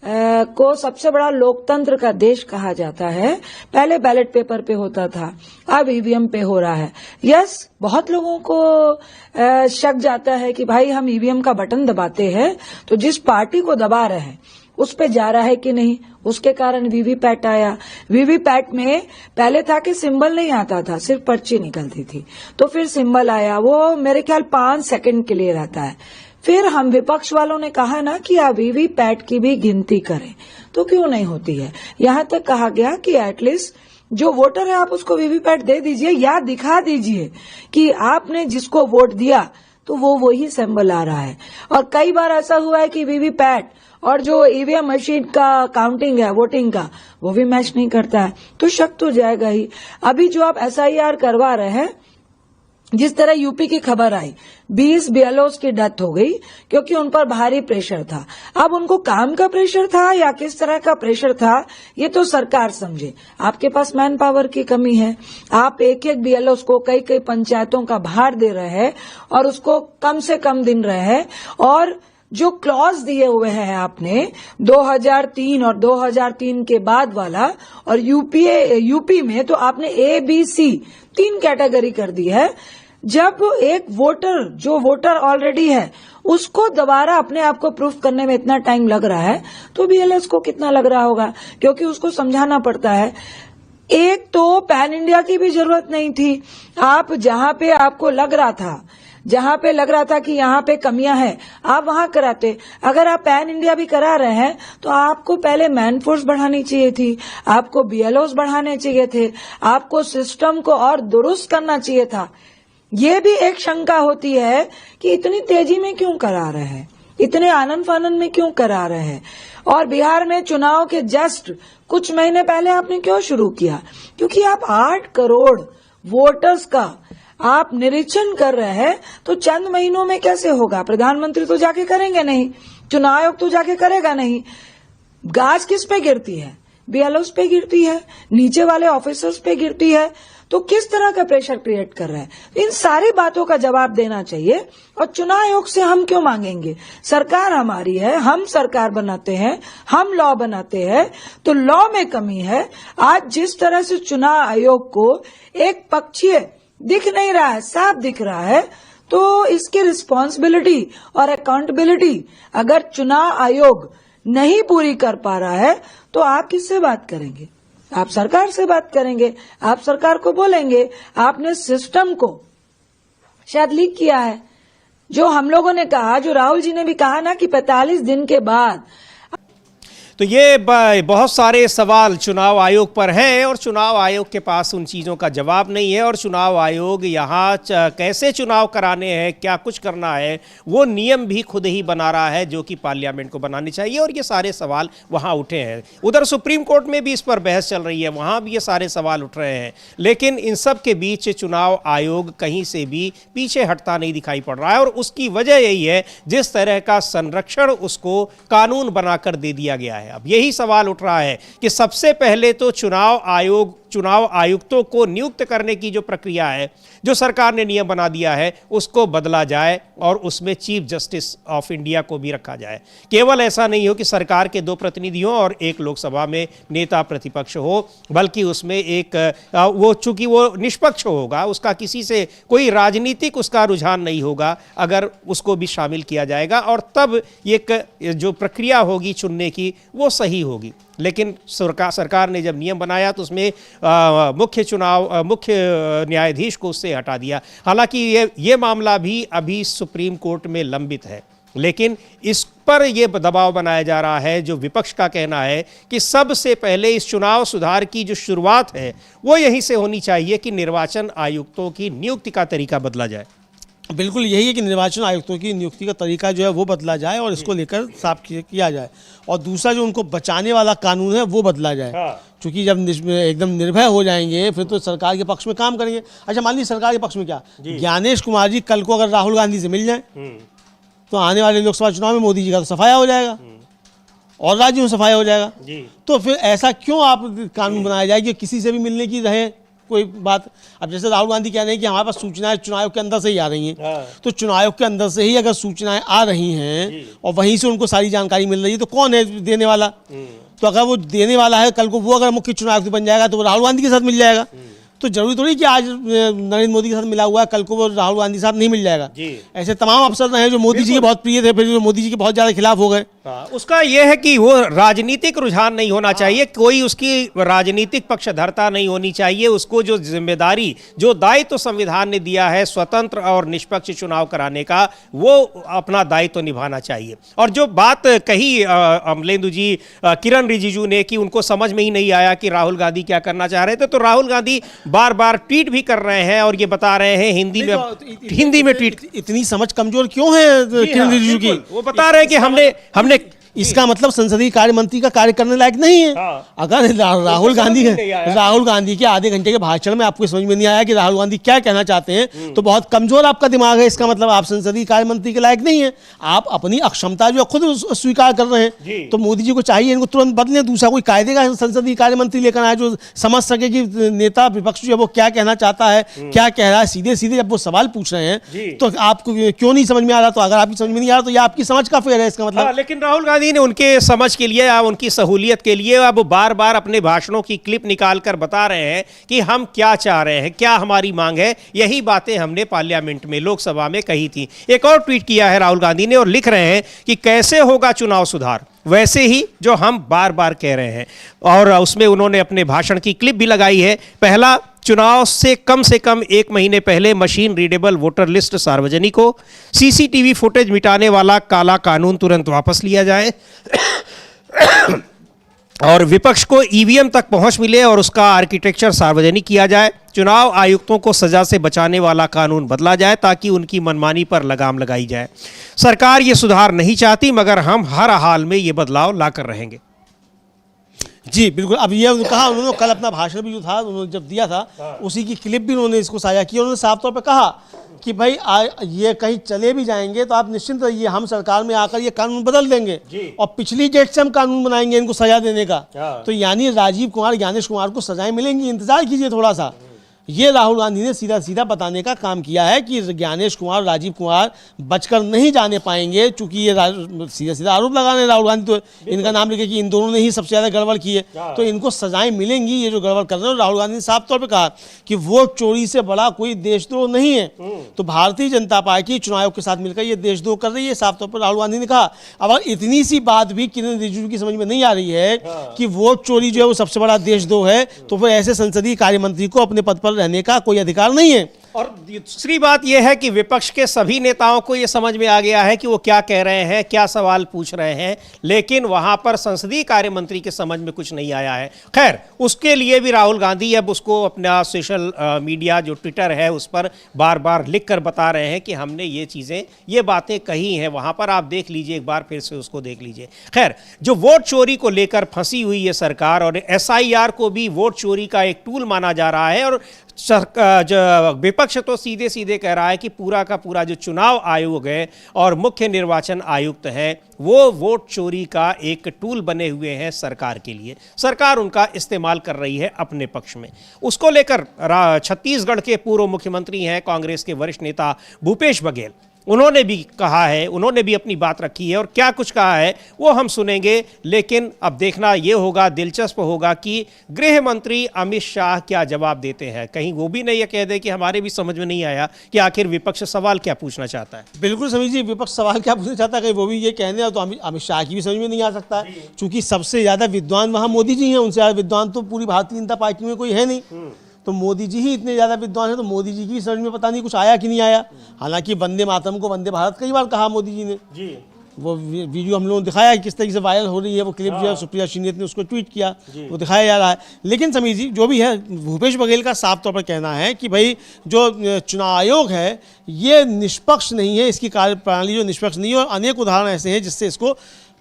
को सबसे बड़ा लोकतंत्र का देश कहा जाता है। पहले बैलेट पेपर पे होता था, अब ईवीएम पे हो रहा है। यस, बहुत लोगों को शक जाता है कि भाई हम ईवीएम का बटन दबाते हैं तो जिस पार्टी को दबा रहे हैं उस पे जा रहा है कि नहीं, उसके कारण वीवीपैट आया। वीवीपैट में पहले था कि सिंबल नहीं आता था, सिर्फ पर्ची निकलती थी, तो फिर सिंबल आया, वो मेरे ख्याल 5 सेकंड के लिए रहता है। फिर हम विपक्ष वालों ने कहा ना कि आप वीवीपैट की भी गिनती करें, तो क्यों नहीं होती है। यहां तक कहा गया कि एटलीस्ट जो वोटर है आप उसको वीवीपैट दे दीजिए या दिखा दीजिए कि आपने जिसको वोट दिया तो वो वही सिंबल आ रहा है। और कई बार ऐसा हुआ है कि वीवीपैट और जो ईवीएम मशीन का काउंटिंग है वोटिंग का, वो भी मैच नहीं करता है, तो शक तो जाएगा ही। अभी जो आप एसआईआर करवा रहे हैं, जिस तरह यूपी की खबर आई 20 बीएलओस की डेथ हो गई क्योंकि उन पर भारी प्रेशर था। अब उनको काम का प्रेशर था या किस तरह का प्रेशर था, ये तो सरकार समझे। आपके पास मैन पावर की कमी है, आप एक एक बीएलओस को कई कई पंचायतों का भार दे रहे हैं और उसको कम से कम दिन रहे हैं। और जो क्लॉज दिए हुए हैं आपने 2003 और 2003 के बाद वाला, और यूपी में तो आपने ABC 3 कैटेगरी कर दी है। जब एक वोटर, जो वोटर ऑलरेडी है, उसको दोबारा अपने आप को प्रूफ करने में इतना टाइम लग रहा है, तो बीएलएस को कितना लग रहा होगा, क्योंकि उसको समझाना पड़ता है। एक तो पैन इंडिया की भी जरूरत नहीं थी। आप जहां पे आपको लग रहा था कि यहाँ पे कमियां हैं, आप वहां कराते। अगर आप पैन इंडिया भी करा रहे हैं तो आपको पहले मैन फोर्स बढ़ानी चाहिए थी, आपको बीएलओस बढ़ाने चाहिए थे, आपको सिस्टम को और दुरुस्त करना चाहिए था। ये भी एक शंका होती है कि इतनी तेजी में क्यों करा रहे हैं, इतने आनन फानन में क्यों करा रहे हैं। और बिहार में चुनाव के जस्ट कुछ महीने पहले आपने क्यों शुरू किया, क्योंकि आप 8 करोड़ वोटर्स का आप निरीक्षण कर रहे हैं, तो चंद महीनों में कैसे होगा। प्रधानमंत्री तो जाके करेंगे नहीं, चुनाव आयोग तो जाके करेगा नहीं। गाज किस पे गिरती है, बीएलओस पे गिरती है, नीचे वाले ऑफिसर्स पे गिरती है। तो किस तरह का प्रेशर क्रिएट कर रहा है, इन सारी बातों का जवाब देना चाहिए। और चुनाव आयोग से हम क्यों मांगेंगे, सरकार हमारी है, हम सरकार बनाते हैं, हम लॉ बनाते हैं, तो लॉ में कमी है। आज जिस तरह से चुनाव आयोग को एक पक्षीय दिख नहीं रहा है, साफ दिख रहा है, तो इसकी रिस्पॉन्सिबिलिटी और अकाउंटेबिलिटी अगर चुनाव आयोग नहीं पूरी कर पा रहा है तो आप किससे बात करेंगे, आप सरकार से बात करेंगे। आप सरकार को बोलेंगे आपने सिस्टम को शायद लीक किया है। जो हम लोगों ने कहा, जो राहुल जी ने भी कहा ना कि 45 दिन के बाद, तो ये बहुत सारे सवाल चुनाव आयोग पर हैं और चुनाव आयोग के पास उन चीज़ों का जवाब नहीं है। और चुनाव आयोग यहाँ कैसे चुनाव कराने हैं, क्या कुछ करना है, वो नियम भी खुद ही बना रहा है जो कि पार्लियामेंट को बनानी चाहिए। और ये सारे सवाल वहाँ उठे हैं। उधर सुप्रीम कोर्ट में भी इस पर बहस चल रही है, वहाँ भी ये सारे सवाल उठ रहे हैं। लेकिन इन सब के बीच चुनाव आयोग कहीं से भी पीछे हटता नहीं दिखाई पड़ रहा है। और उसकी वजह यही है जिस तरह का संरक्षण उसको कानून बनाकर दे दिया गया है। अब यही सवाल उठ रहा है कि सबसे पहले तो चुनाव आयुक्तों को नियुक्त करने की जो प्रक्रिया है, जो सरकार ने नियम बना दिया है, उसको बदला जाए और उसमें चीफ जस्टिस ऑफ इंडिया को भी रखा जाए। केवल ऐसा नहीं हो कि सरकार के 2 प्रतिनिधि हो और एक लोकसभा में नेता प्रतिपक्ष हो, बल्कि उसमें एक वो चूंकि वो निष्पक्ष होगा, उसका किसी से कोई राजनीतिक उसका रुझान नहीं होगा, अगर उसको भी शामिल किया जाएगा और तब एक जो प्रक्रिया होगी चुनने की वो सही होगी। लेकिन सरकार ने जब नियम बनाया तो उसमें मुख्य न्यायाधीश को उससे हटा दिया। हालांकि ये मामला भी अभी सुप्रीम कोर्ट में लंबित है, लेकिन इस पर यह दबाव बनाया जा रहा है। जो विपक्ष का कहना है कि सबसे पहले इस चुनाव सुधार की जो शुरुआत है वो यहीं से होनी चाहिए कि निर्वाचन आयुक्तों की नियुक्ति का तरीका बदला जाए। बिल्कुल यही है कि निर्वाचन आयुक्तों की नियुक्ति का तरीका जो है वो बदला जाए और इसको लेकर साफ किया जाए। और दूसरा जो उनको बचाने वाला कानून है वो बदला जाए। क्योंकि जब एकदम निर्भय हो जाएंगे फिर तो सरकार के पक्ष में काम करेंगे। अच्छा, मान लीजिए सरकार के पक्ष में क्या, ज्ञानेश कुमार जी कल को अगर राहुल गांधी से मिल जाए तो आने वाले लोकसभा चुनाव में मोदी जी का तो सफाया हो जाएगा और राज्यों में सफाया हो जाएगा। तो फिर ऐसा क्यों आप कानून बनाया जाए कि किसी से भी मिलने की रहे कोई बात। अब जैसे राहुल गांधी कह रहे हैं कि हमारे पास सूचनाएं चुनाव आयोग के अंदर से ही आ रही हैं, तो चुनाव आयोग के अंदर से ही अगर सूचनाएं आ रही हैं और वहीं से उनको सारी जानकारी मिल रही है, तो कौन है देने वाला? तो अगर वो देने वाला है, कल को वो अगर मुख्य चुनाव आयुक्त बन जाएगा तो वो राहुल गांधी के साथ मिल जाएगा। तो जरूरी थोड़ी कि आज नरेंद्र मोदी के साथ मिला हुआ है, कल को वो राहुल गांधी साहब नहीं मिल जाएगा। ऐसे तमाम अफसर रहे जो मोदी जी के बहुत प्रिय थे, फिर जो मोदी जी के बहुत ज्यादा खिलाफ हो गए। उसका यह है कि वो राजनीतिक रुझान नहीं होना चाहिए, कोई उसकी राजनीतिक पक्षधरता नहीं होनी चाहिए। उसको जो जिम्मेदारी, जो दायित्व संविधान ने दिया है स्वतंत्र और निष्पक्ष चुनाव कराने का, वो अपना दायित्व निभाना चाहिए। और जो बात कही अमलेंदु जी, किरण रिजिजू ने, कि उनको समझ में ही नहीं आया कि राहुल गांधी क्या करना चाह रहे थे, तो राहुल गांधी बार बार ट्वीट भी कर रहे हैं और ये बता रहे हैं हिंदी में ट्वीट। इतनी समझ कमजोर क्यों है किरण रिजिजू की? वो बता रहे हैं कि हमने इसका मतलब संसदीय कार्य मंत्री का कार्य करने लायक नहीं है। अगर राहुल गांधी के आधे घंटे के भाषण में आपको समझ में नहीं आया कि राहुल गांधी क्या कहना चाहते हैं, तो बहुत कमजोर आपका दिमाग है। इसका मतलब आप संसदीय कार्य मंत्री के लायक नहीं है। आप अपनी अक्षमता जो खुद स्वीकार कर रहे हैं। तो मोदी जी को चाहिए इनको तुरंत बदलें, दूसरा कोई कायदे का संसदीय कार्य मंत्री लेकर आए जो समझ सके कि नेता विपक्ष जो वो क्या कहना चाहता है, क्या कह रहा है। सीधे सीधे जब वो सवाल पूछ रहे हैं तो आपको क्यों नहीं समझ में आ रहा? तो अगर आपकी समझ में नहीं आ रहा तो ये आपकी समझ का फेर है इसका मतलब। लेकिन राहुल गांधी ने उनके समझ के लिए, उनकी सहूलियत के लिए अब बार बार अपने भाषणों की क्लिप निकालकर बता रहे हैं कि हम क्या चाह रहे हैं, क्या हमारी मांग है। यही बातें हमने पार्लियामेंट में, लोकसभा में कही थी। एक और ट्वीट किया है राहुल गांधी ने और लिख रहे हैं कि कैसे होगा चुनाव सुधार, वैसे ही जो हम बार बार कह रहे हैं। और उसमें उन्होंने अपने भाषण की क्लिप भी लगाई है। पहला, चुनाव से कम 1 महीने पहले मशीन रीडेबल वोटर लिस्ट सार्वजनिक हो, सीसीटीवी फुटेज मिटाने वाला काला कानून तुरंत वापस लिया जाए और विपक्ष को ईवीएम तक पहुंच मिले और उसका आर्किटेक्चर सार्वजनिक किया जाए। चुनाव आयुक्तों को सजा से बचाने वाला कानून बदला जाए ताकि उनकी मनमानी पर लगाम लगाई जाए। सरकार ये सुधार नहीं चाहती, मगर हम हर हाल में ये बदलाव लाकर रहेंगे। जी बिल्कुल। अब ये कहा उन्होंने, कल अपना भाषण भी जो था उन्होंने जब दिया था उसी की क्लिप भी उन्होंने इसको साझा की। उन्होंने साफ तौर पे कहा कि भाई ये कहीं चले भी जाएंगे तो आप निश्चिंत रहिए, हम सरकार में आकर ये कानून बदल देंगे और पिछली डेट से हम कानून बनाएंगे इनको सजा देने का। तो यानी राजीव कुमार, ज्ञानेश कुमार को सजाएं मिलेंगी, इंतजार कीजिए थोड़ा सा। ये राहुल गांधी ने सीधा सीधा बताने का काम किया है कि ज्ञानेश कुमार, राजीव कुमार बचकर नहीं जाने पाएंगे, चूंकि ये सीधा सीधा आरोप लगा रहे हैं राहुल गांधी। तो इनका नाम लेके कि इन दोनों ने ही सबसे ज्यादा गड़बड़ की है, तो इनको सजाएं मिलेंगी ये जो गड़बड़ कर रहे हैं। राहुल गांधी ने साफ तौर पे कहा कि वोट चोरी से बड़ा कोई देशद्रोह नहीं है। तो भारतीय जनता पार्टी चुनाव आयोग के साथ मिलकर ये देशद्रोह कर रही है, साफ तौर पर राहुल गांधी ने कहा। अब इतनी सी बात भी किरण रिजिजू की समझ में नहीं आ रही है कि वोट चोरी जो है वो सबसे बड़ा देशद्रोह है, तो फिर ऐसे संसदीय कार्य मंत्री को अपने पद पर रहने का कोई अधिकार नहीं है। और दूसरी बात यह है कि विपक्ष के सभी नेताओं को यह समझ में आ गया है कि वो क्या कह रहे हैं, क्या सवाल पूछ रहे हैं, लेकिन वहां पर संसदीय कार्य मंत्री के समझ में कुछ नहीं आया है। खैर, उसके लिए भी राहुल गांधी अब उसको अपना सोशल मीडिया जो ट्विटर है उस पर बार बार लिख कर बता रहे हैं कि हमने ये चीज़ें, ये बातें कही हैं। वहां पर आप देख लीजिए, एक बार फिर से उसको देख लीजिए। खैर, जो वोट चोरी को लेकर फंसी हुई है सरकार, और SIR को भी वोट चोरी का एक टूल माना जा रहा है, और विपक्ष तो सीधे सीधे कह रहा है कि पूरा का पूरा जो चुनाव आयोग है और मुख्य निर्वाचन आयुक्त है वो वोट चोरी का एक टूल बने हुए हैं सरकार के लिए। सरकार उनका इस्तेमाल कर रही है अपने पक्ष में। उसको लेकर छत्तीसगढ़ के पूर्व मुख्यमंत्री हैं कांग्रेस के वरिष्ठ नेता भूपेश बघेल, उन्होंने भी कहा है, उन्होंने भी अपनी बात रखी है, और क्या कुछ कहा है वो हम सुनेंगे। लेकिन अब देखना ये होगा, दिलचस्प होगा कि गृह मंत्री अमित शाह क्या जवाब देते हैं। कहीं वो भी नहीं ये कह दे कि हमारे भी समझ में नहीं आया कि आखिर विपक्ष सवाल क्या पूछना चाहता है। बिल्कुल समझिए, विपक्ष सवाल क्या पूछना चाहता है, कहीं वो भी ये कहने तो अमित शाह की भी समझ में नहीं आ सकता है, क्योंकि सबसे ज्यादा विद्वान वहाँ मोदी जी हैं। उनसे ज्यादा विद्वान तो पूरी भारतीय जनता पार्टी में कोई है नहीं। तो मोदी जी ही इतने ज़्यादा विद्वान हैं, तो मोदी जी की भी समझ में पता नहीं कुछ आया कि नहीं आया। हालांकि वंदे मातरम को वंदे भारत कई बार कहा मोदी जी ने। वो वीडियो हम लोगों ने दिखाया कि किस तरीके से वायरल हो रही है, वो क्लिप जो है सुप्रिया श्रीनेत ने उसको ट्वीट किया, वो दिखाया जा रहा है। लेकिन समीर जी, जो भी है, भूपेश बघेल का साफ तौर पर कहना है कि भाई जो चुनाव आयोग है ये निष्पक्ष नहीं है, इसकी कार्यप्रणाली जो निष्पक्ष नहीं है, और अनेक उदाहरण ऐसे हैं जिससे इसको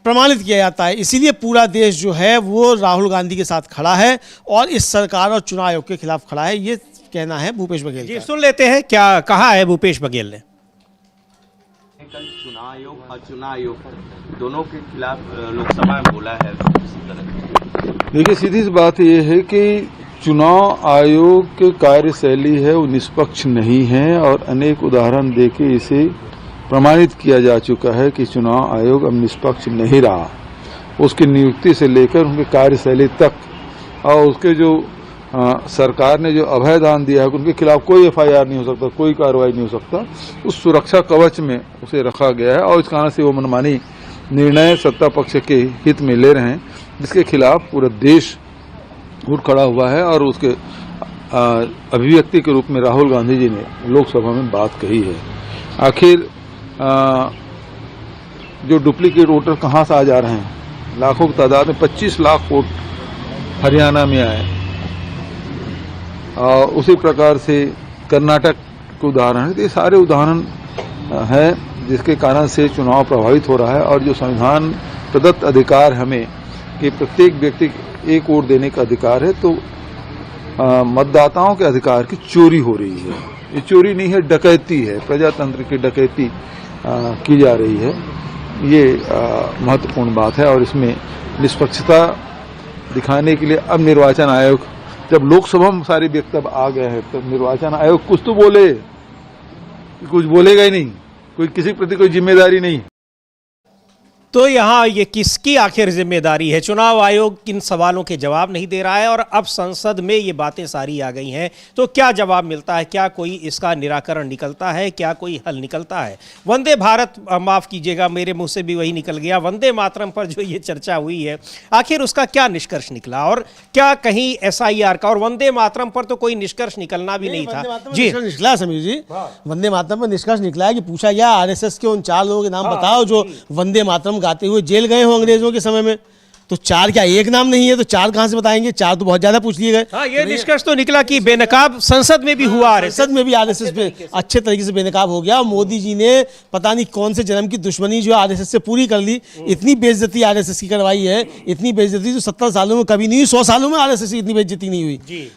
प्रमाणित किया जाता है। इसीलिए पूरा देश जो है वो राहुल गांधी के साथ खड़ा है और इस सरकार और चुनाव आयोग के खिलाफ खड़ा है, ये कहना है भूपेश बघेल का। सुन लेते हैं क्या कहा है भूपेश बघेल ने। कल चुनाव आयोग और चुनाव आयोग दोनों के खिलाफ लोकसभा में बोला है। देखिए, सीधी सी बात यह है कि चुनाव आयोग की कार्यशैली है वो निष्पक्ष नहीं है और अनेक उदाहरण देके इसे प्रमाणित किया जा चुका है कि चुनाव आयोग अब निष्पक्ष नहीं रहा। उसकी नियुक्ति से लेकर उनकी कार्यशैली तक और उसके जो सरकार ने जो अभय दान दिया है उनके खिलाफ कोई एफआईआर नहीं हो सकता, कोई कार्रवाई नहीं हो सकता, उस सुरक्षा कवच में उसे रखा गया है और इस कारण से वो मनमानी निर्णय सत्ता पक्ष के हित में ले रहे हैं, जिसके खिलाफ पूरा देश उठ खड़ा हुआ है। और उसके अभिव्यक्ति के रूप में राहुल गांधी जी ने लोकसभा में बात कही है। आखिर जो डुप्लीकेट वोटर कहां से आ जा रहे हैं, लाखों की तादाद में 25 लाख वोट हरियाणा में आए और उसी प्रकार से कर्नाटक के उदाहरण है। तो ये सारे उदाहरण हैं जिसके कारण से चुनाव प्रभावित हो रहा है। और जो संविधान प्रदत्त अधिकार हमें कि प्रत्येक व्यक्ति एक वोट देने का अधिकार है, तो मतदाताओं के अधिकार की चोरी हो रही है। ये चोरी नहीं है, डकैती है, प्रजातंत्र की डकैती की जा रही है। ये महत्वपूर्ण बात है और इसमें निष्पक्षता दिखाने के लिए अब निर्वाचन आयोग, जब लोकसभा में सारे वक्तव्य आ गए हैं, तो निर्वाचन आयोग कुछ तो बोले, कुछ बोलेगा ही नहीं, कोई किसी प्रति कोई जिम्मेदारी नहीं। तो यहाँ ये किसकी आखिर जिम्मेदारी है? चुनाव आयोग किन सवालों के जवाब नहीं दे रहा है और अब संसद में ये बातें सारी आ गई हैं, तो क्या जवाब मिलता है? क्या कोई इसका निराकरण निकलता है? क्या कोई हल निकलता है? वंदे भारत, माफ कीजिएगा मेरे मुंह से भी वही निकल गया, वंदे मातरम पर जो ये चर्चा हुई है, आखिर उसका क्या निष्कर्ष निकला? और क्या कहीं एसआईआर का, और वंदे मातरम पर तो कोई निष्कर्ष निकलना भी नहीं था जी। निकला समीर जी, वंदे मातरम पर निष्कर्ष निकला है कि पूछा गया आरएसएस के उन 4 लोगों के नाम बताओ जो वंदे मातरम गाते हुए जेल गए हो अंग्रेजों के समय में। तो 4 क्या एक नाम नहीं है, तो 4 कहां से बताएंगे? 4 तो बहुत ज्यादा पूछ लिए गए। हाँ, ये निष्कर्ष तो निकला कि बेनकाब संसद में भी हुआ, संसद में भी आरएसएस पे अच्छे तरीके से बेनकाब हो गया। मोदी जी ने पता नहीं कौन से जन्म की दुश्मनी जो आरएसएस से पूरी कर ली। इतनी बेइज्जती आरएसएस की करवाई है, इतनी बेइज्जती जो 70 सालों में कभी नहीं हुई, 100 सालों में आरएसएस की इतनी बेइज्जती नहीं हुई।